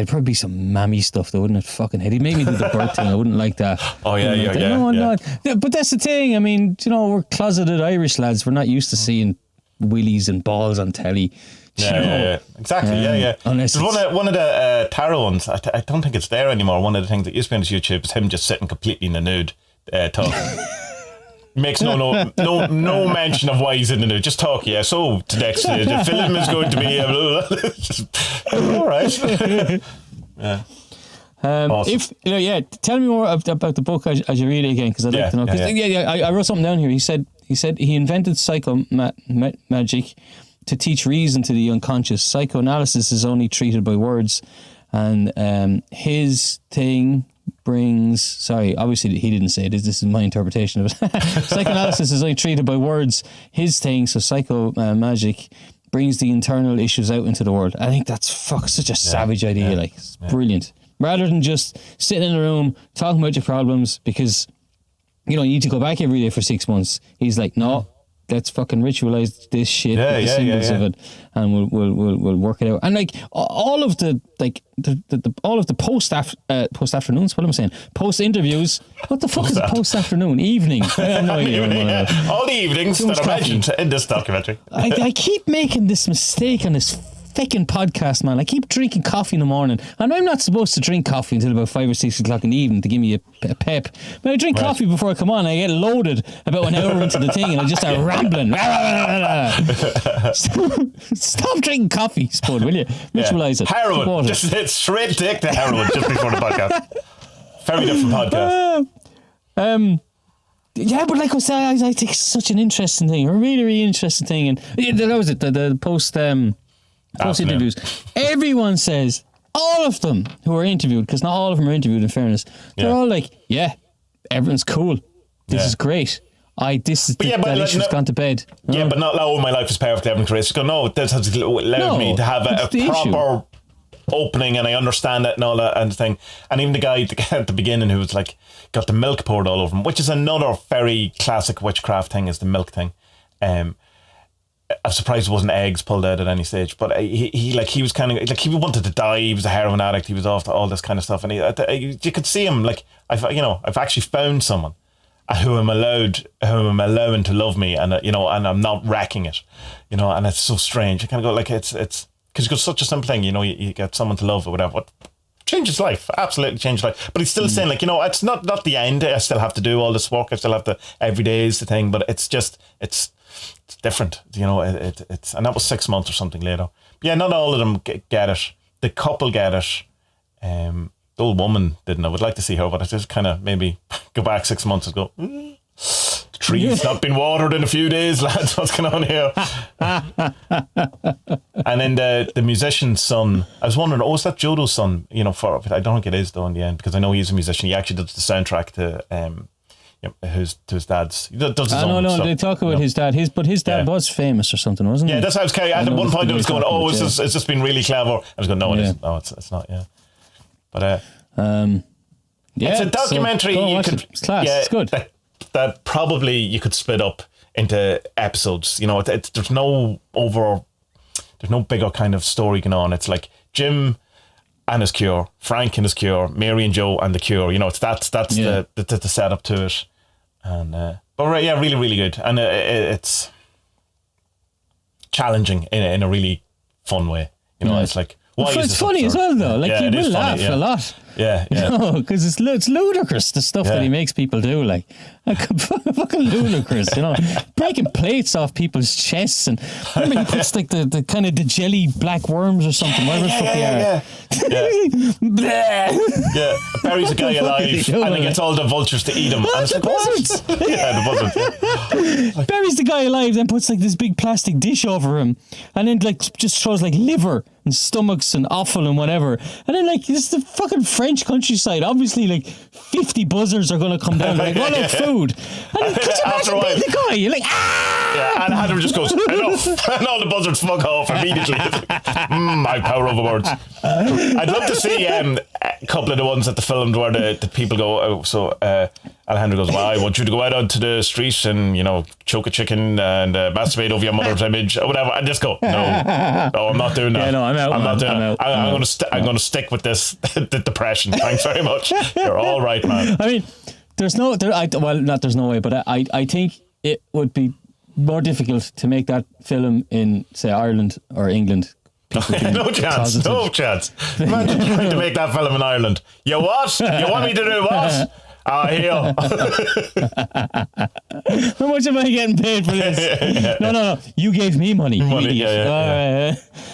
probably be some mammy stuff though, wouldn't it? Fucking hell. He'd make me do the bird thing. I wouldn't like that. Oh yeah. No. But that's the thing. I mean, you know, we're closeted Irish lads. We're not used to seeing willies and balls on telly. Yeah. Exactly. There's one of the tarot ones. I don't think it's there anymore. One of the things that used to be on his YouTube is him just sitting completely in the nude, talking. Makes no mention of why he's in the nude. Just talk. Yeah. So next, the film is going to be all right. Yeah. Awesome. Tell me more about the book as you read it again, because I'd like to know. I wrote something down here. He said he invented psychomagic to teach reason to the unconscious. Psychoanalysis is only treated by words, and his thing brings. Sorry, obviously he didn't say this. This is my interpretation of it. Psychoanalysis is only treated by words. His thing, so psychomagic, brings the internal issues out into the world. I think that's such a savage idea. Like, it's brilliant. Rather than just sitting in a room talking about your problems, because you need to go back every day for 6 months. He's like, no, let's fucking ritualize this shit, the symbols of it, and we'll work it out. And like all of the post afternoons. What am I saying? Post interviews. What the fuck is a post afternoon? Evening. I have no idea. All the evenings that are mentioned in this documentary. I keep making this mistake on this fucking podcast, man. I keep drinking coffee in the morning, and I'm not supposed to drink coffee until about 5 or 6 o'clock in the evening to give me a pep. But I drink coffee before I come on, and I get loaded about an hour into the thing, and I just start rambling. Stop drinking coffee, Spud, will you? Ritualise it. Heroin. Just hit straight dick to heroin just before the podcast. Very different podcast. Yeah, but like I said, I think it's such an interesting thing, a really, really interesting thing. And that was it, the post interviews. Everyone says, all of them who are interviewed, because not all of them are interviewed in fairness, they're all like, yeah, everyone's cool. This is great. That issue's gone to bed. Yeah, but not all my life is perfect, Evan Chris. Go, no, this has allowed me to have a proper opening, and I understand it and all that and thing. And even the guy at the beginning who was like, got the milk poured all over him, which is another very classic witchcraft thing, is the milk thing. I'm surprised it wasn't eggs pulled out at any stage, but he was kind of like, he wanted to die. He was a heroin addict. He was off to all this kind of stuff, and you could see him like, I've actually found someone who I'm allowing to love me, and and I'm not wrecking it, and it's so strange. You kind of go like, it's because you've got such a simple thing, you get someone to love or whatever. What change his life, absolutely change his life. But he's still saying like, it's not the end. I still have to do all this work. I still have to, every day is the thing, but it's just, it's different. It's and that was 6 months or something later. But yeah, not all of them get it. The couple get it. The old woman didn't. I would like to see her, but I just kind of maybe go back 6 months and go, the tree's not been watered in a few days, lads. What's going on here? And then the musician's son, I was wondering, was that Jodo's son? I don't think it is though in the end, because I know he's a musician. He actually does the soundtrack to his dad's. He does his own stuff. They talk about his dad. His dad was famous or something, wasn't he? Yeah, that's how I was carrying. At one point I was going, it's just been really clever. I was going, no, it isn't. No, it's not. Yeah, but it's a documentary. It's class. Yeah, it's good. That probably you could split up into episodes. There's no bigger kind of story going on. It's like Jim and his cure, Frank and his cure, Mary and Joe and the cure. That's the setup to it. And really, really good. And it's challenging in a really fun way. It's like, it's funny as well though. Like, you will laugh a lot. Yeah. Because it's ludicrous, the stuff that he makes people do. Like, fucking ludicrous, breaking plates off people's chests, and remember he puts like the kind of the jelly black worms or something, whatever the fuck they are. Yeah, buries a guy alive, and he gets all the vultures to eat him. And it's like, what? The buzzards. Buries the guy alive, then puts like this big plastic dish over him, and then like just throws like liver and stomachs and offal and whatever, and then like, this is the fucking French countryside. Obviously, like 50 buzzards are going to come down. Like, what about food? And could you imagine being the guy? You're like, Yeah, and Adam just goes, enough, and all the buzzards fuck off immediately. My power over words. I'd love to see a couple of the ones that they filmed where the people go. Alejandro goes, well, I want you to go out onto the street and choke a chicken and masturbate over your mother's image or whatever, and just go, no, I'm not doing that. Yeah, no, I'm out. I'm not doing that. I'm going to stick with this depression. Thanks very much. You're all right, man. I mean, there's no way, but I think it would be more difficult to make that film in, say, Ireland or England. No chance. Imagine trying to make that film in Ireland. You what? You want me to do what? Here. How much am I getting paid for this? No. You gave me money.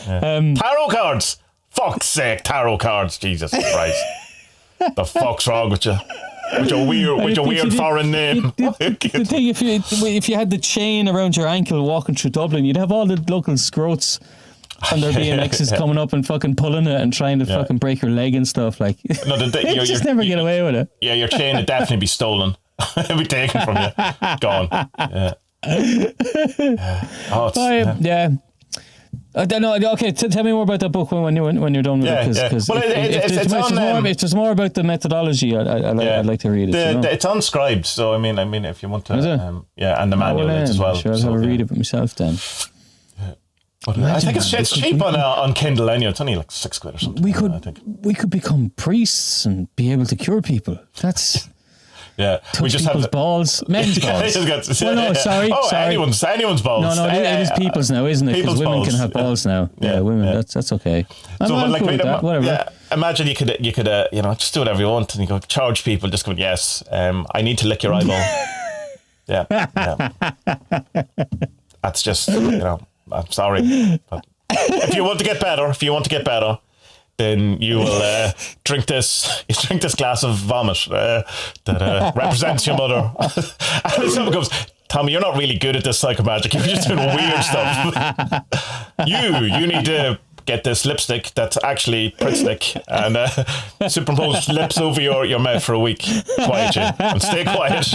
Tarot cards. Fuck's sake, tarot cards. Jesus Christ. The fuck's wrong with you? With your weird foreign name. The thing, if you had the chain around your ankle walking through Dublin, you'd have all the local scroats and their BMXs coming up and fucking pulling it and trying to fucking break your leg and stuff. Like, no, you just never get away with it. Yeah, your chain would definitely be stolen. It'd be taken from you. Gone. Yeah. I don't know. Okay, tell me more about that book when you're done with it. Because if there's more about the methodology, I'd like to read it. It's unscribed, so I mean, if you want to, and the manual as well. Sure, I'll have a read of it myself then. I think it's cheap on Kindle anyway. It's only like £6 or something. We could become priests and be able to cure people. That's Yeah, touch people's balls, men's balls. Sorry. Anyone's balls. No, it is people's now, isn't it? Because women can have balls now. Yeah, women. Yeah. That's okay. I'm cool with that. Whatever. Yeah, imagine you could just do whatever you want, and you go charge people. Just go, yes. I need to lick your eyeball. Yeah. That's just I'm sorry, but if you want to get better, then you will drink this glass of vomit that represents your mother. And someone goes, Tommie, you're not really good at this psychomagic. You're just doing weird stuff. You need to get this lipstick that's actually Pritt stick and superimpose lips over your mouth for a week. Quiet you and stay quiet.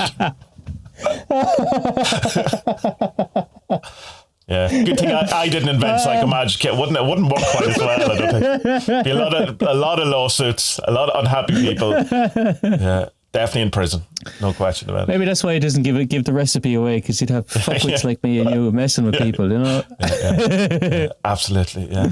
Yeah, good thing I didn't invent Psychomagic. It wouldn't work quite as well. I don't think. Be a lot of lawsuits, a lot of unhappy people. Yeah, definitely in prison, no question about it. Maybe that's why he doesn't give the recipe away, because he'd have fuckwits like me and you messing with people, you know. Yeah, absolutely. Yeah.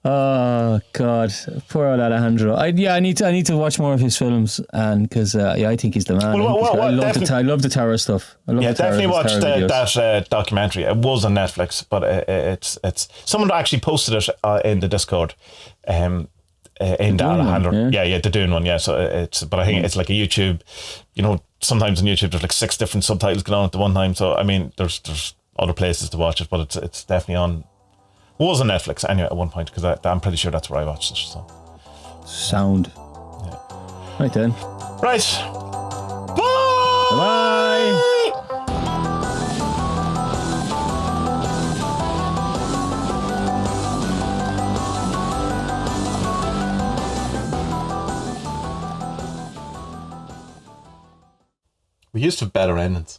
Oh God, poor old Alejandro. I need to watch more of his films, and because I think he's the man. I love the terror stuff. Definitely watch that documentary. It was on Netflix, but it's someone actually posted it in the Discord. In the Alejandro, the Dune one. Yeah, so but I think it's like a YouTube. You know, sometimes on YouTube there's like 6 different subtitles going on at the one time. So I mean, there's other places to watch it, but it's definitely on. Was on Netflix anyway at one point, because I'm pretty sure that's where I watched it. So. Sound. Yeah. Right then. Right. Bye. Bye. We used to have better endings.